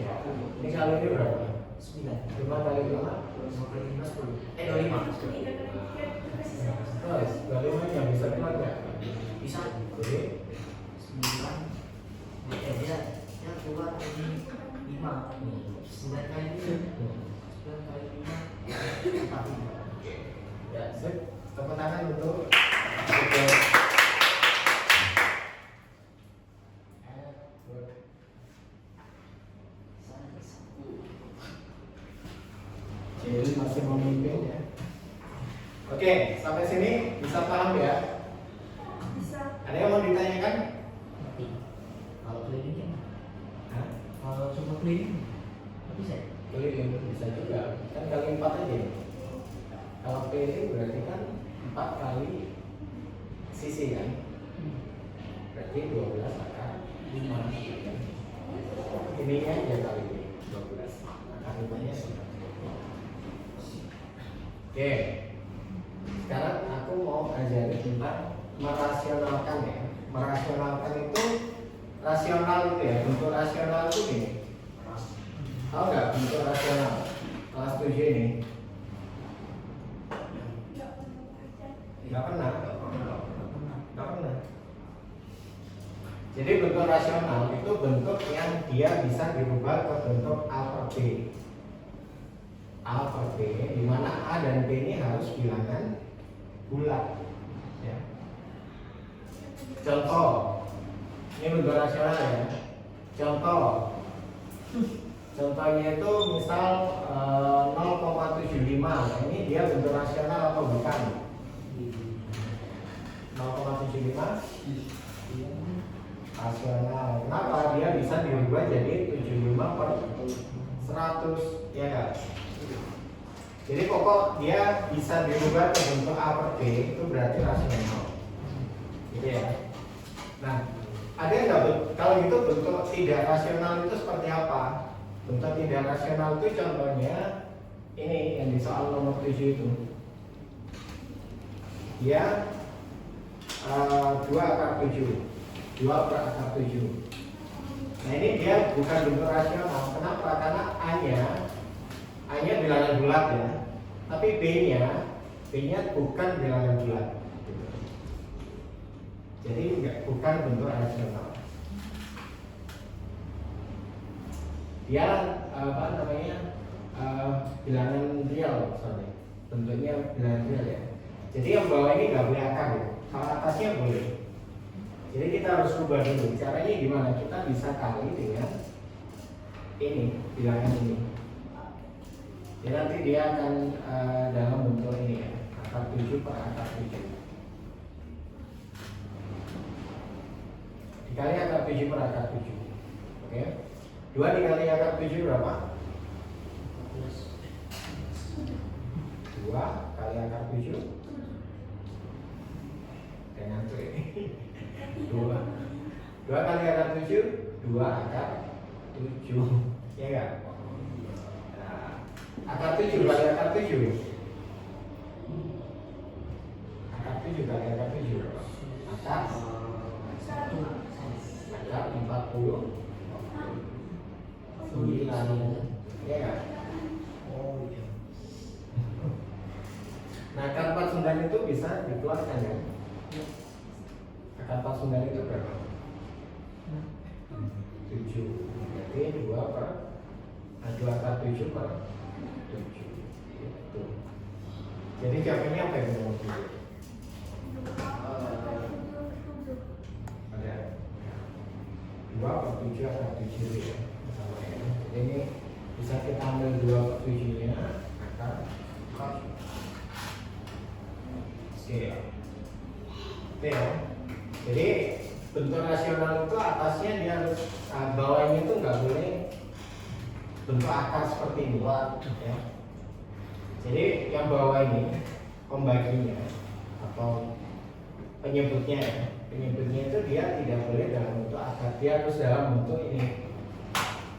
Ini kali ini berapa? 9. 5 kali 5. 5 kali 5 10. 25. Terus, 25 yang bisa keluar nggak? Bisa. Jadi, 9. Dia keluar ini 5. 9 kali 9 kali 5 45. ya, sip. Tepuk tangan untuk Jadi masih memimpin ya. Oke, sampai sini bisa paham ya? Bisa. Ada yang mau ditanyakan? Kalau keliling Hah? kalau cuma keliling bisa. Keliling bisa juga. Kan kali 4 aja. Kalau keliling berarti kan 4 kali sisi kan? Berarti 12 akar 5. Ininya aja kali 12. Akar 5-nya sudah. Oke. Sekarang aku mau ajarin tentang merasionalkan ya. Merasionalkan itu rasional itu ya. Bentuk rasional itu gini. Tahu nggak bentuk rasional? Kelas 7 ini. Nggak pernah. Nggak pernah. Jadi bentuk rasional itu bentuk yang dia bisa dirubah ke bentuk A per B. A per B, di mana A dan B ini harus bilangan bulat. Ya. Contoh, ini bentuk rasional ya. Contohnya itu misal 0,75. Nah, ini dia bentuk rasional atau bukan? 0,75 rasional. Kenapa? Dia bisa dirubah jadi 75 per 100, ya kan? Jadi pokok dia bisa dirubah ke bentuk A per B, itu berarti rasional. Gitu ya. Nah, ada nggak kalau gitu bentuk tidak rasional itu seperti apa? Bentuk tidak rasional itu contohnya ini yang di soal nomor 7 itu. Dia 2 akar 7. 2 per akar 7. Nah ini dia bukan bentuk rasional. Kenapa? Karena A-nya bilangan bulat ya. Tapi B-nya bukan bilangan bulat. Jadi bukan bentuk rasional. Dia bilangan real, sorry. Bentuknya bilangan real ya. Jadi yang bawah ini nggak boleh akar ya. Kalau atasnya boleh. Jadi kita harus ubah dulu. Caranya gimana? Kita bisa kali dengan ini, bilangan ini. Ya nanti dia akan dalam bentuk ini ya, akar 7 per akar 7. Dikali akar 7 per akar 7. Oke. 2 dikali akar 7 berapa? 2 kali akar 7. Dengan tuh ini. 2 kali akar 7, 2 akar 7. Ya enggak? Nah, akar 7 kali akar 7. Akar 7 kali akar 7. Akar 40. 9. Ya enggak? Oh iya. Nah, akar 49 itu bisa dikeluarkan kan? Akar 49 itu berapa? 7. Berarti 2 per 2 akar 7 per 7. Gitu. Jadi jawabannya apa yang mau pilih? Ada 2 per 7 akar 7 ya. Sama ya. Jadi ini bisa kita ambil 2 per 7 nya akar 7. Oke. Oke ya. Jadi bentuk rasional itu atasnya dia harus bawahnya itu nggak boleh bentuk akar seperti ini ya. Jadi yang bawah ini pembaginya atau penyebutnya itu dia tidak boleh dalam bentuk akar, dia harus dalam bentuk ini,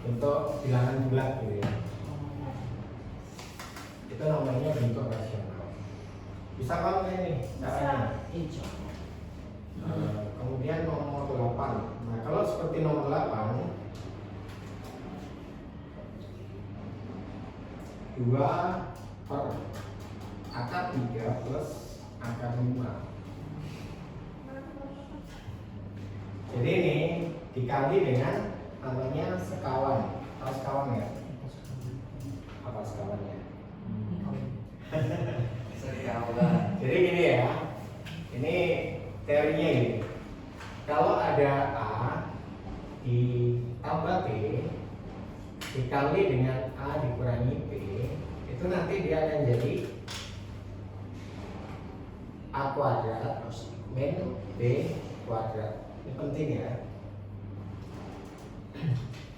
bentuk bilangan bulat gitu ya. Itu namanya bentuk rasional. Bisa kan ini caranya? Insya Kemudian nomor 8. Nah, kalau seperti nomor 8, 2 per akar 3 plus akar 5. Jadi ini dikali dengan namanya sekawan. Tahu sekawan ya? Apa sekawannya? Sekawan. Jadi gini ya, ini teorinya ini. Kalau ada A ditambah B dikali dengan A dikurangi B, itu nanti dia akan jadi A kuadrat min B kuadrat. Ini penting ya.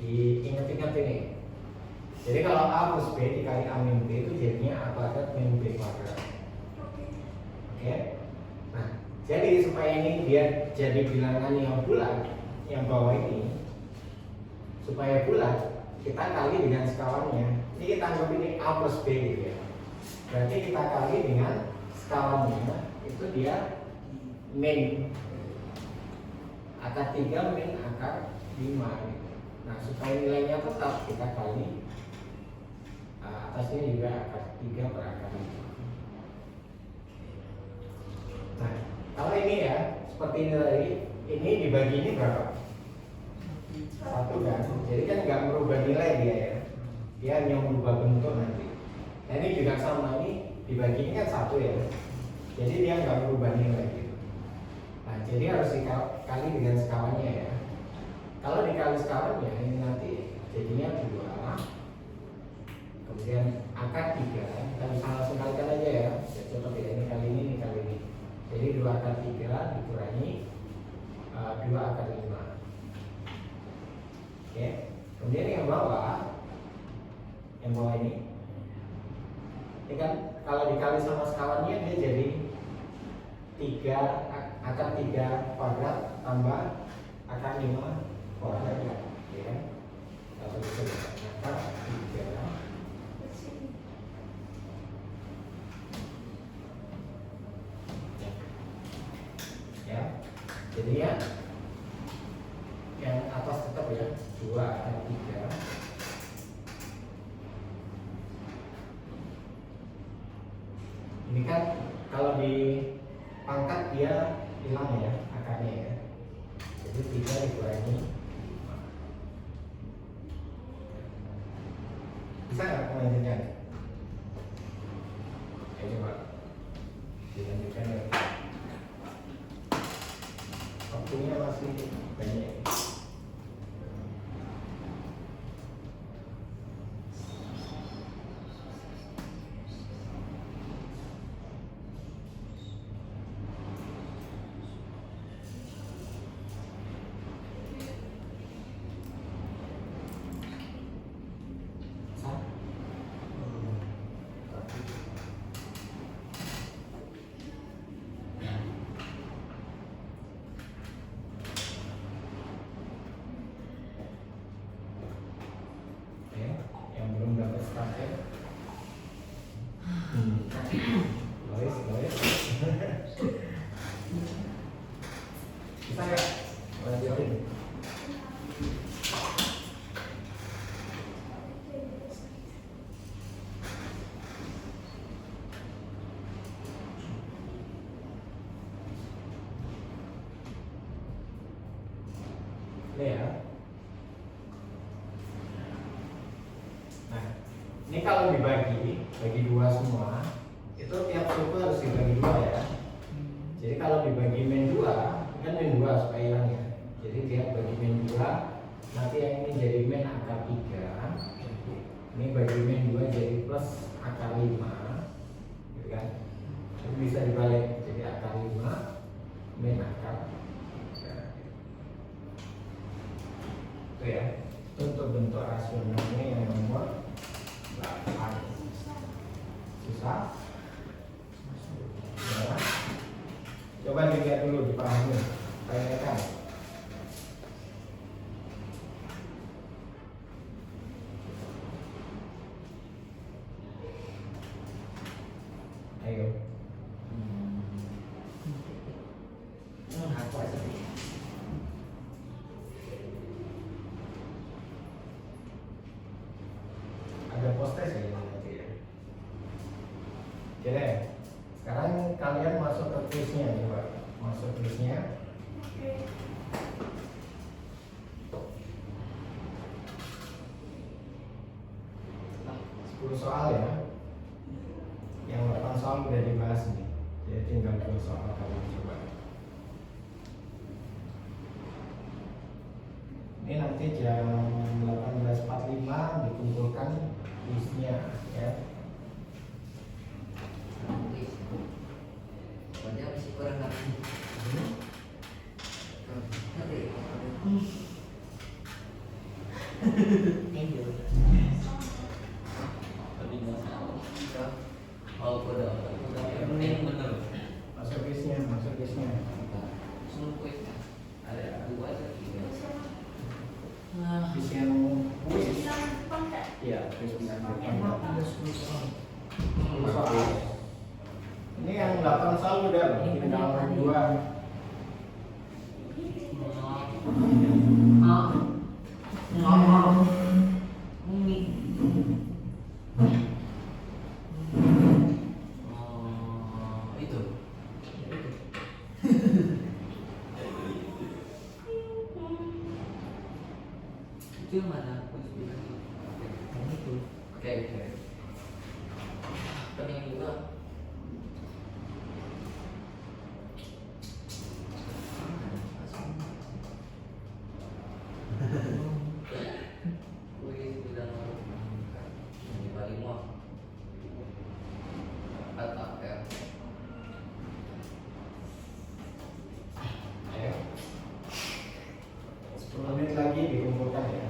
Diingat-ingat ini. Jadi kalau A plus B dikali A min B itu jadinya A kuadrat min B kuadrat. Oke. Nah, jadi supaya ini dia jadi bilangan yang bulat, yang bawah ini, supaya bulat, kita kali dengan sekawannya. Ini kita anggap ini A plus B gitu ya. Berarti kita kali dengan sekawannya, itu dia min akar 3 min akar 5 gitu. Nah, supaya nilainya tetap, kita kali atasnya juga akar 3 per akar 5. Nah, kalau ini ya, seperti ini tadi, ini dibagi ini berapa? 1 kan? Jadi kan nggak merubah nilai dia ya. Dia hanya merubah bentuk nanti. Nah, ini juga sama, ini dibagi ini kan 1 ya. Jadi dia nggak merubah nilai gitu. Nah, jadi harus dikali dengan sekawannya ya. Kalau dikali sekawannya, ini nanti jadinya 2. Kemudian akar 3, kita bisa langsung kalikan aja ya. Coba ya, ini kali ini kali ini. Jadi 2 akar 3 dikurangi 2 akar 5. Oke. Kemudian yang bawah ini kan kalau dikali sama sekawannya dia jadi 3 akar 3 kuadrat tambah akar 5 kuadrat ya. Lalu itu akar 3 ya. Jadi ya yang atas tetap ya 2 akar 3 ini kan kalau di pangkat dia hilang ya akarnya ya. Jadi 3 dikurangi 5. Bisa nggak melanjutkan? Ayo coba dilanjutkan ya. Waktunya masih banyak. bagi dua semua. Itu tiap suku harus dibagi dua ya. Jadi kalau dibagi min 2, kan min 2 supaya hilang ya. Jadi dia bagi min 2, nanti yang ini jadi min akar 3. Ini bagi min 2 jadi plus akar 5, gitu kan. Itu bisa dibalik, jadi akar 5 min akar 3. Itu ya. Itu untuk bentuk rasionalnya yang nomor 8. Susah? Ya. Coba dilihat dulu, dipahami, tanyakan. Ayo. Aku aja. Ada post-test ya nanti ya. Oke deh. Sekarang kalian masuk ke kuisnya, coba masuk kuisnya. Oke. Nah, 10 soal ya. Yang 8 soal udah dibahas nih. Jadi tinggal 2 soal kalian coba. Ini nanti jam 18.45 dikumpulkan kuisnya ya. Pokoknya masih kurang ngerti. Thank you. Tapi nggak tahu. Oh, udah. Ini bener. Masuk kuisnya, masuk kuisnya. Semua kuis ada 2 atau 3. Kuis yang kuis. Yang depan nggak? Iya, kuis bisa Emang ada 10 soal. 10 soal. Ini yang 8 soal udah tinggal 2. Ini. Oh, itu. Itu yang mana? Yang itu. Oke. Kan yang juga. Kuis bilang ini paling mau atap ya. Ayo. 10 menit lagi dikumpulkan ya.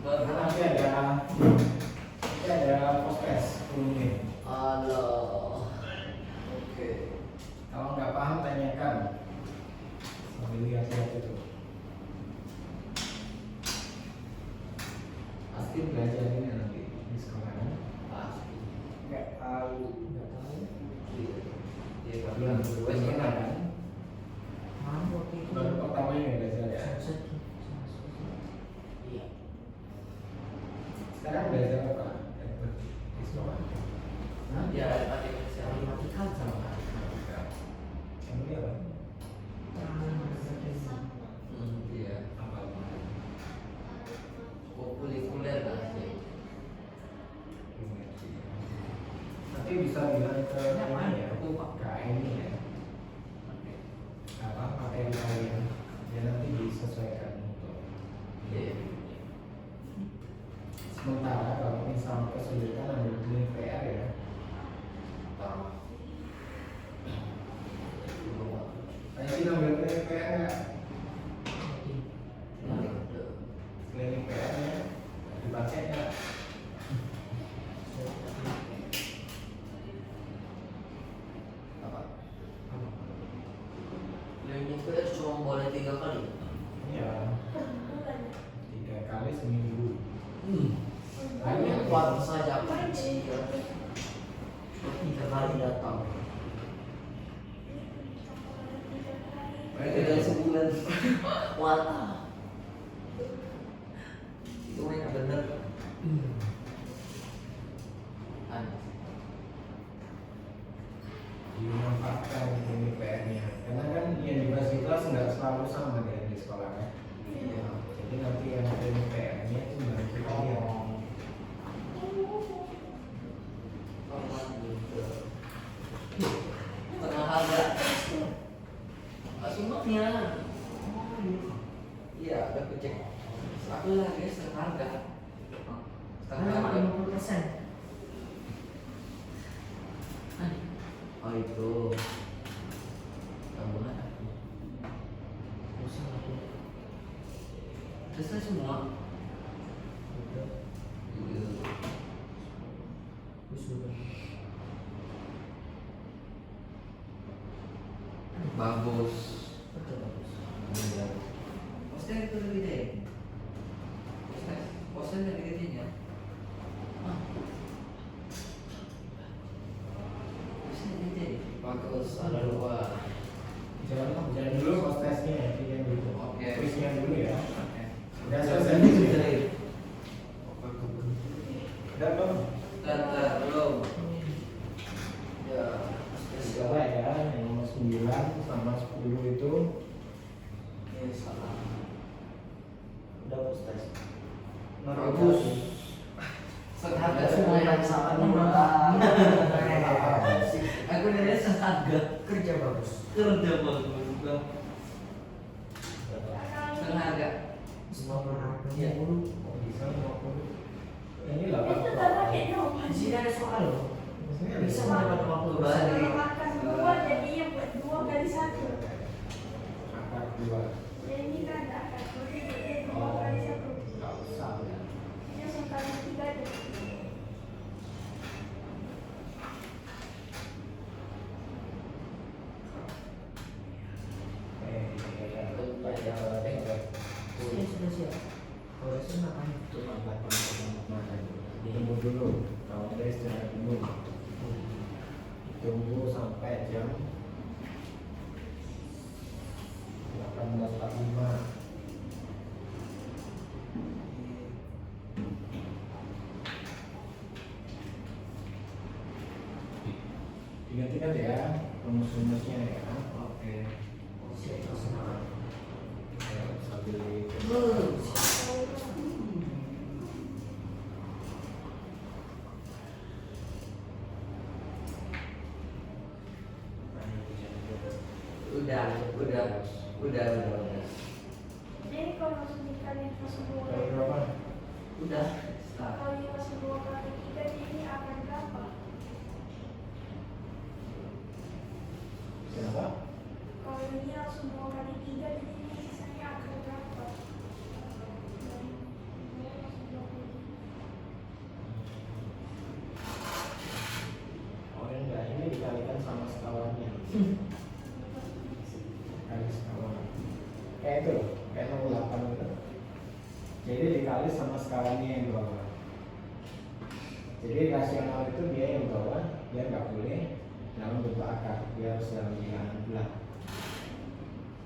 Karena nanti ada post-test 10 menit. Halo. Oke. Kalau nggak paham tanyakan. Sambil lihat-lihat itu. Pasti belajar ini nanti di sekolah kan? Pasti. Nggak tahu. Dia Belum pernah kan? Mana waktu itu? Baru pertama ini belajar ya. Iya. Sekarang belajar apa? Di sekolah. Dia ada matematika. Matematika sama. Yang ini apa? Iya. Apa? Populer lah sih. Nanti bisa bilang ke ini ya, ke ini ya. Apa materi kalian? Ya nanti disesuaikan untuk. Iya. Sementara kalau misal kesulitan ambil nilai PR ya. Tahu. Saya sih ambil nilai PR nggak? Nilai PR nya dipakai nggak? Apa? Learning PS cuma boleh 3 kali. Ya, 3 kali seminggu. Hanya kuat saja kunci ya. 3 kali datang. Dengan sebulan. Wala. Itu yang bener. Dimanfaatkan ini PR-nya karena kan yang dibahas di kelas nggak selalu sama dengan di sekolah kan. Iya. Jadi nanti yang ada di PR-nya itu bantu kalian. semua. Wisuda. Bagus. Betul bagus. Poster itu lebih gede. Poster lebih gedenya. Poster lebih gede. Bagus, ada 2. Jangan dulu post testnya ya, yang dulu. Oke. Kuisnya dulu ya. Oke. Udah Saya selesai. sudah. Udah belum? Tata belum. Ya, Segala ya, yang nomor 9 sama 10 itu ini salah. Udah postes. Bagus. Harga semua yang salah nomor. Aku dari harga Kerja bagus. kerja bagus bang. Harga. Semua berharga. Iya. kok bisa 50. Ini Itu 8. tak pakai nomor. Di sini ada soal loh. Maksudnya Bisa mendapat 50 Balik. Kalau makan 2 jadinya buat 2 kali 1. akar 2. Ya ini kan akan jadi 2 Oh, kali 1. nggak usah ya. Ini langsung kali 3 aja. Sudah siap. Kalau saya ngapain? Itu lambat makan. Ditunggu dulu. Kalau ada istirahat dulu. Tunggu sampai jam 18.45. Ingat-ingat ya, rumus-rumusnya ya. Oke. Siap semua. Ya, sambil Udah. Jadi kalau langsung dikali langsung 2 Kali kali. berapa? Udah. Start. Kalau ini langsung 2 kali 3 ini akan berapa? Kenapa? Kalau ini langsung 2 kali 3 jadi ini sisanya akan berapa? Oh enggak, ini dikalikan sama sekawannya. Kali sekawan. Kayak itu loh, kayak 08 itu. Jadi dikali sama sekawannya yang bawah. Jadi rasional itu dia yang bawah, dia nggak boleh dalam bentuk akar, dia harus dalam bilangan bulat.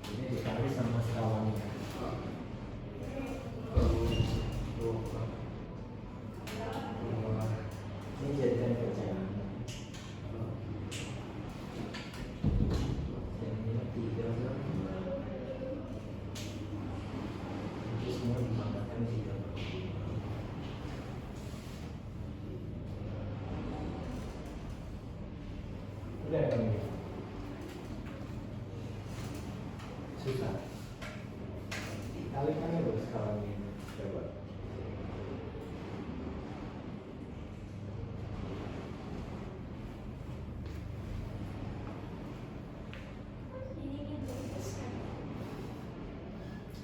Jadi dikali sama sekawannya. Ini jadikan kerjaan. Dan ini 3 kan. Itu semua ditambahkan 3. Udah ya Bang? Susah. Dikalikan dulu skalanya. Coba. Ini gitu besar.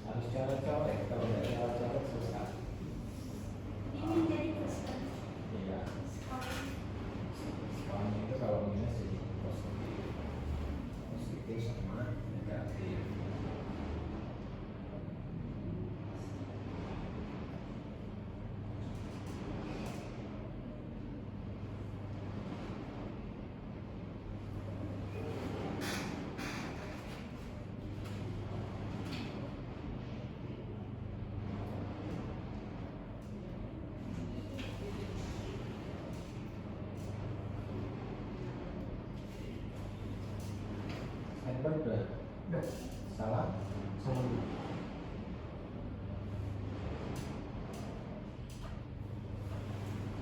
Harus coret-coret, kalau nggak coret-coret susah. Ini jadi besar. Iya. Sekarang Skalanya itu kalau minus jadi positif. Positif sama negatif. Handphone udah Udah. salah. Salah.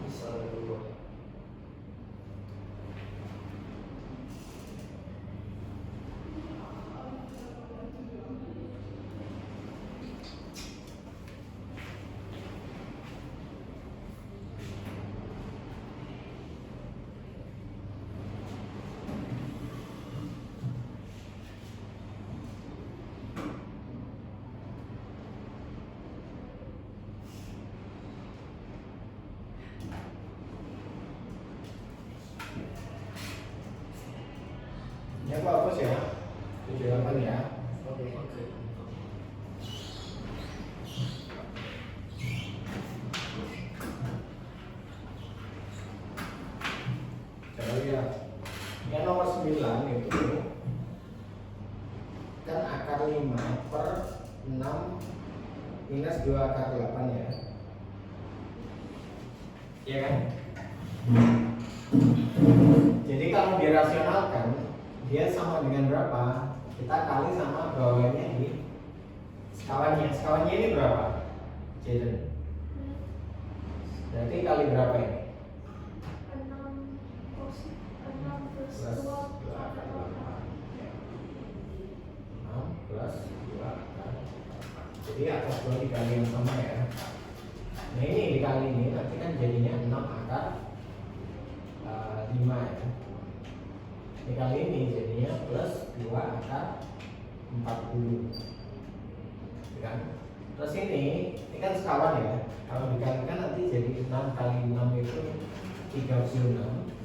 Bisa 2. Ini aku hapus ya. 78 ya. Oke. Coba lihat. Yang nomor 9 itu kan akar 5 per 6 minus 2 akar 8 ya. Iya kan? Jadi kalau dirasionalkan dia sama dengan berapa? Kita kali sama bawahnya ini sekawannya. Sekawannya ini berapa? Jaden. Berarti kali berapa ini? 6 plus Plus 2 2 akar 8 ya. 6 plus 2 akar 8. Jadi atas 2 dikali yang sama ya. Nah ini dikali ini nanti kan jadinya 6 akar 5 ya. Dikali ini jadinya plus 2 akar 40 kan? Terus ini kan sekawan ya. Kalau dikalikan nanti jadi 6 kali 6 itu 36.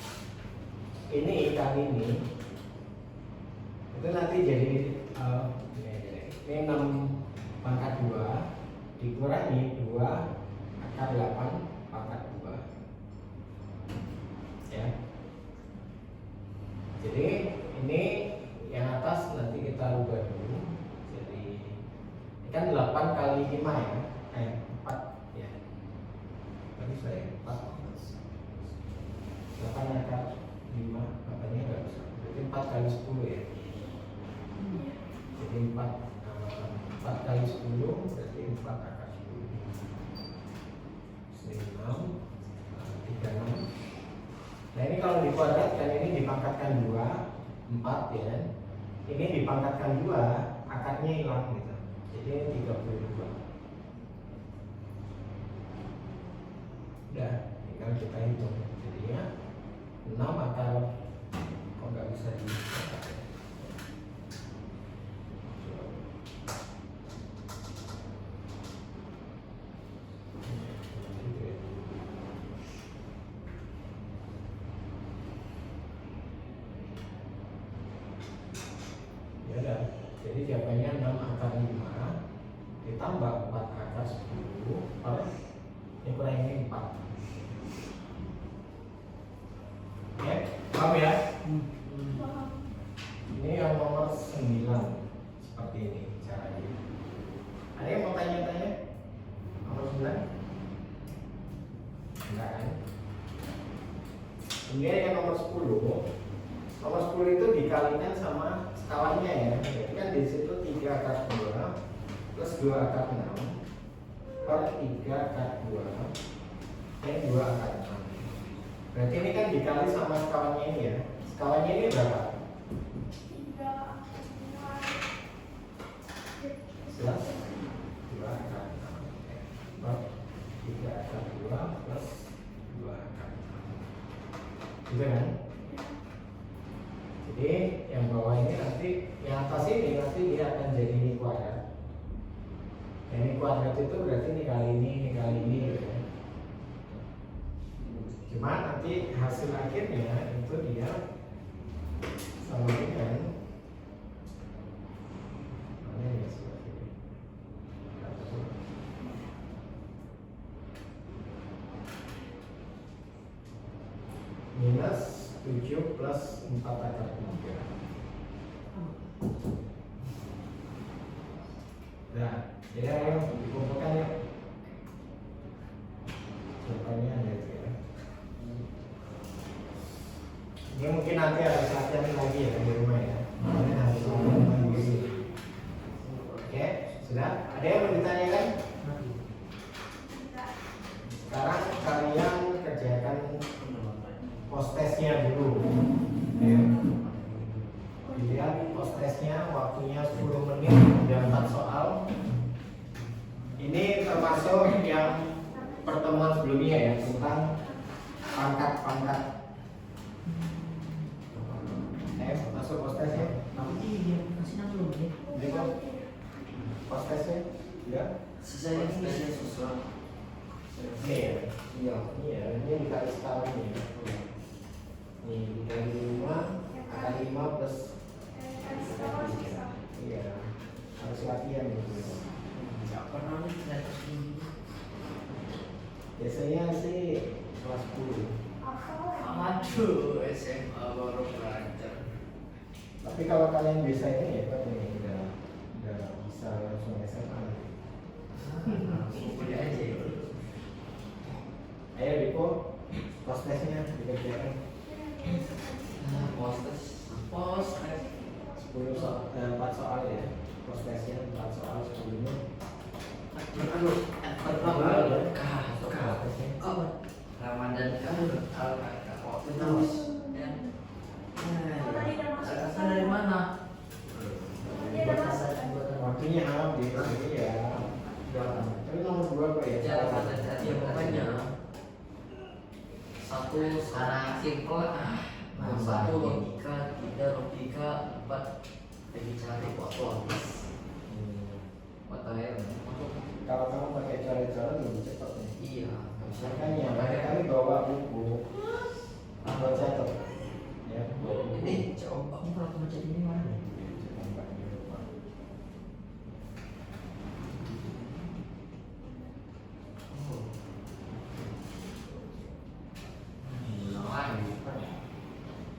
Ini kali ini itu nanti jadi ini 6 pangkat 2 dikurangi 2 akar 8 pangkat 2 ya. Jadi ini yang atas nanti kita rubah dulu. Jadi ini kan 8 kali 5 ya. 4 ya. Tadi saya 4 8 akar 5 makanya nggak bisa. Berarti 4 kali 10 ya. Jadi 4 kali 10 berarti 4 akar 10. Sini 6 36. Nah ini kalau dikuadratkan ini dipangkatkan 2 4 ya. Ini dipangkatkan 2 akarnya hilang gitu. Jadi 32. Udah, tinggal kita hitung. Jadinya 6 akar kok nggak bisa di ya udah. Jadi jawabannya 6 akar 5 ditambah 4 akar 10 per ini kurang ini 4. Ya, paham ya? Ini yang nomor 9 seperti ini caranya. Ada yang mau tanya-tanya? Nomor 9? Enggak kan? Kemudian yang nomor 10. Nomor 10 itu dikalikan sama sekawannya ya. Jadi kan di situ 3 akar 2 plus 2 akar 6 per 3 akar 2 dan 2 akar 6. Berarti ini kan dikali sama sekawannya ini ya. Sekawannya ini berapa? 11 2 akar 6 per 3 akar 2 plus 2 akar 6. Gitu kan? Jadi yang bawah ini nanti, yang atas ini nanti dia akan jadi ini kuadrat. Ini kuadrat itu berarti ini kali ini kali ini gitu ya. Cuma nanti hasil akhirnya itu dia sama dengan mana ya seperti ini. Minus 7 plus 4 akar 3. Nah, jadi ayo dikumpulkan ya. Jawabannya ada itu ya. Ini mungkin nanti harus latihan lagi ya di rumah ya. Ini harus latihan lagi. Oke, sudah? Ada yang mau ditanyakan? Sekarang kalian kerjakan post testnya dulu. Ya. Dilihat post testnya waktunya 10 menit dan 4 soal. Ini termasuk yang pertemuan sebelumnya ya tentang pangkat-pangkat. Masuk post testnya. Iya, kasih nama lu ya. Jadi kok post testnya? Ya. Saya ini saya susah. Ini ya. Iya. Iya, ini dikali sekali ya. Nih dikali 5 akar 5 plus Aduh, SMA baru belajar. Tapi kalau kalian bisa ini ya, Pak, ini udah bisa langsung SMA. Langsung kuliah aja ya. Ayo Diko, prosesnya dikerjakan. Postes. 10 soal, 4 soal ya. Prosesnya 4 soal sebelumnya. Aduh, Ramadan kan waktu terus ya. Asal dari mana? Waktunya habis ini ya. Tapi nomor 2 Pak ya. Ya pokoknya satu secara simple satu logika, 3 logika, 4 lagi cari waktu habis. Makanya Kalau kamu pakai cara-cara lebih cepat nih. iya, Makanya kali bawa buku, buat catat. Ya. ini coba kamu kalau baca ini mana?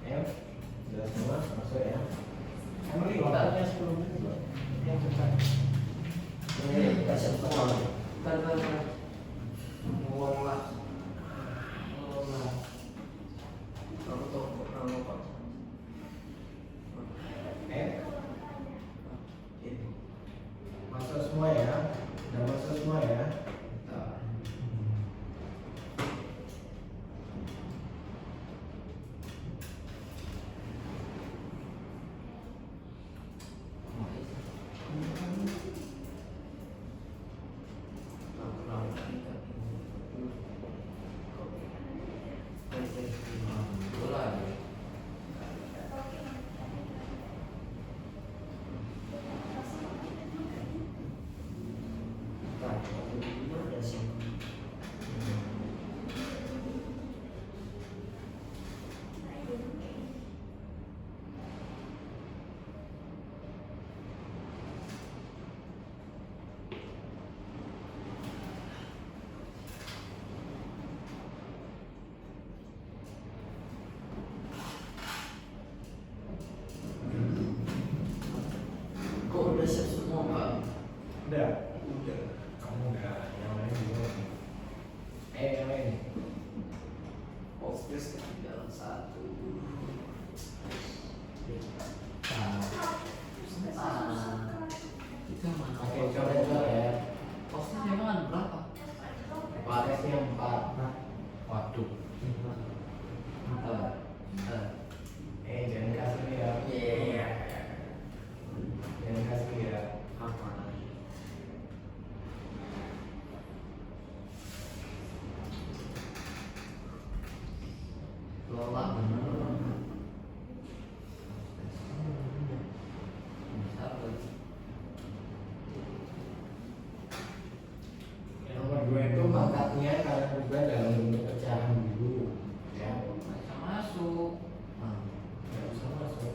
Ya, sudah semua masuk ya. Emang ini waktunya 10 menit loh. Yang cepat. Ini kita sempat. Bentar. Ngomong lah. Aku tahu pernah lupa. Ini. Masuk semua ya. Udah masuk semua ya. Bentar. Kok udah siap semua Pak? Udah. Kamu udah. Yang lain juga. Yang lain. Postes ketinggalan 1. Itu yang mana? Oke, coba ya. Postes memang ada berapa? Prosesnya 4. Waduh. Jangan kasih ya. Iya. Jangan kasih ya. Apa? Lola bener. Bisa lagi. Nomor 2 itu pangkatnya kalian ubah dalam bentuk pecahan dulu. Ya. Bisa masuk. Nggak usah masuk.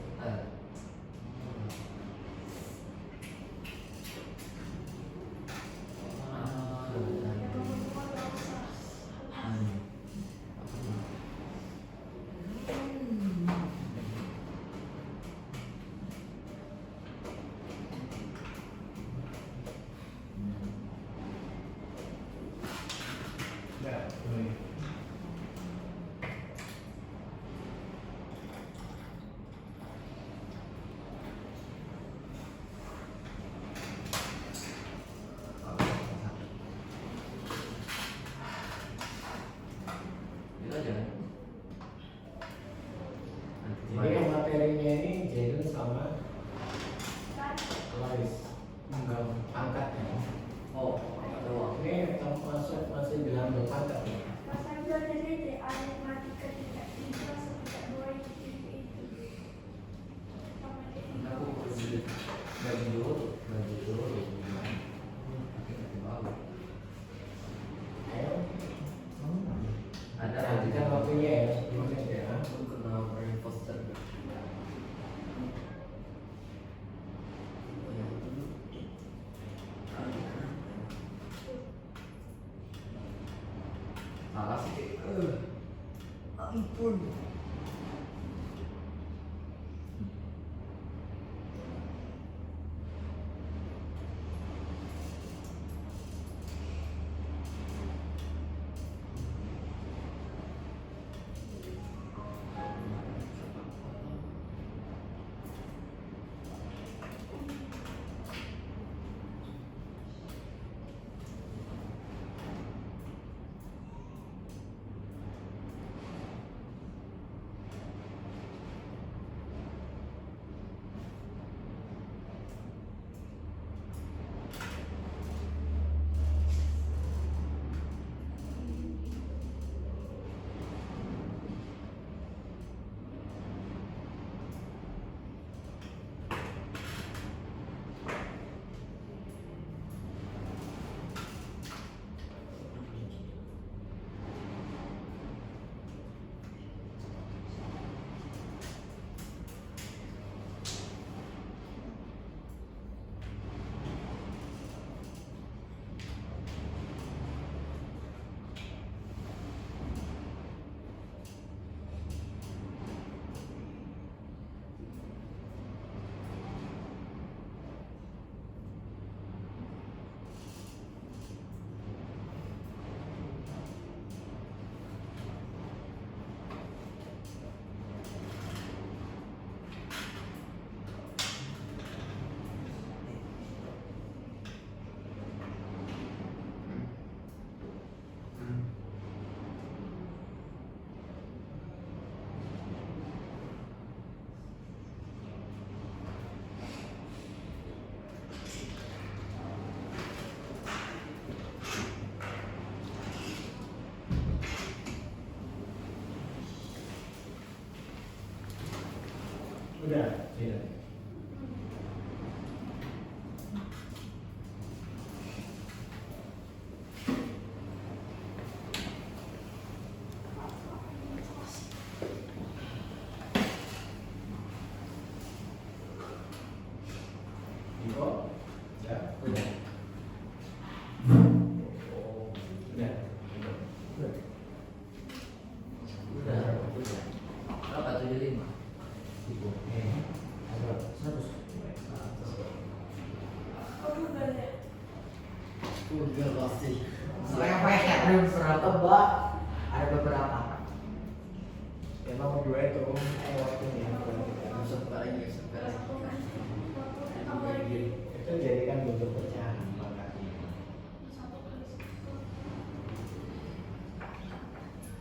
Udah, boleh. Itu aja. Jadi yang materinya ini Jaden sama Laris. Enggak. Pangkatnya. Oh, doang. Ini masih dalam bentuk pangkat ya. Mas Abdul jadi matematika tingkat 3 sampai tingkat 2 itu. Aku pergi bagi dulu. Ayo. Ada Nantikan waktunya ya. 10 menit ya. Aku kenal brain poster. Salah sih. Ampun. Udah, iya. Iko, ya, udah. Oh, udah. Udah. Udah. Berapa 75? Ibu, ada 100. Oh, udah ya. Udah pasti. Serempet berapa mbak? Ada beberapa. Emang berdua itu waktunya Sebentar lagi, sebentar lagi. itu jadikan bentuk pecahan makanya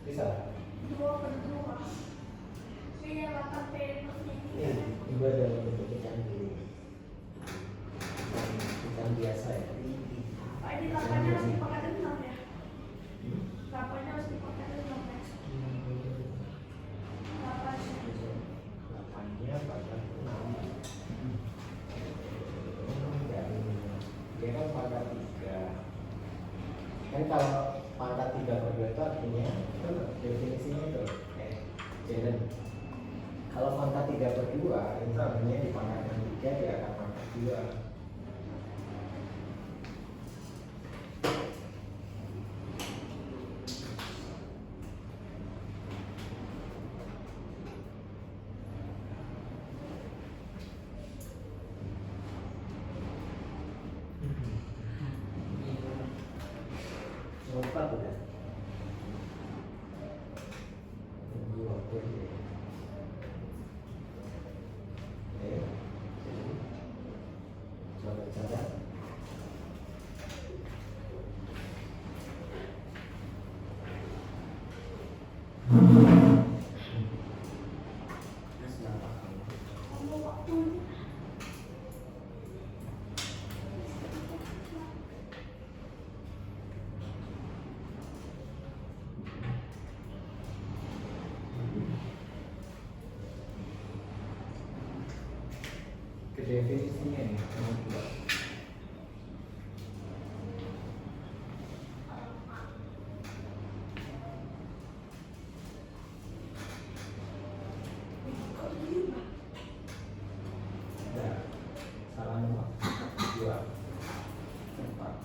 bisa. 2/2. Ini yang 8 ini. Iya, juga dalam bentuk pecahan dulu. Pecahan biasa ya. Pak, ini 8-nya harus dipakai 6 ya? 8-nya harus dipakai 6 ya? 8. 8-nya pada 6. Dia kan pangkat 3. Kan kalau pangkat 3/2 itu artinya itu definisinya itu Jaden. Kalau pangkat 3/2 itu artinya di pangkat yang 3 dia akan pangkat 2. Empat udah. Tunggu waktu ini. Oke. Coba catat. Kamu waktunya. Ke definisinya nih, nomor 2. Kok 5? Ada salah nomor 2. 4.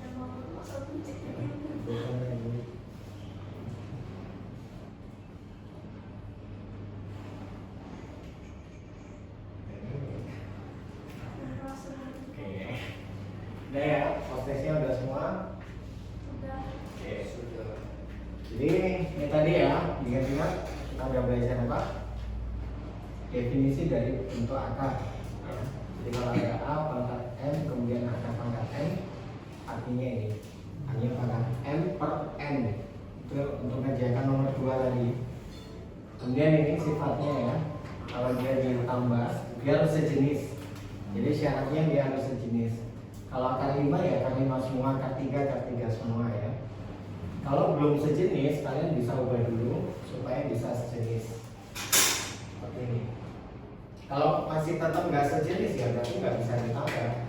Emang masa ceknya ini. Bukan ini. Oke. Udah ya, prosesnya udah semua. Udah. Oke, sudah. Jadi ini tadi ya, ingat-ingat kita udah belajar apa? Definisi dari bentuk akar. Ya. Jadi kalau ada A pangkat M kemudian akar pangkat N, artinya ini hanya pangkat M per N. Itu untuk mengerjakan nomor 2 tadi. Kemudian ini sifatnya ya, kalau dia ditambah, dia harus sejenis. Jadi syaratnya dia harus sejenis. Kalau akar 5 ya akar 5 semua, akar 3 semua ya. Kalau belum sejenis, kalian bisa ubah dulu supaya bisa sejenis. Seperti ini. Kalau masih tetap nggak sejenis ya berarti nggak bisa ditambah.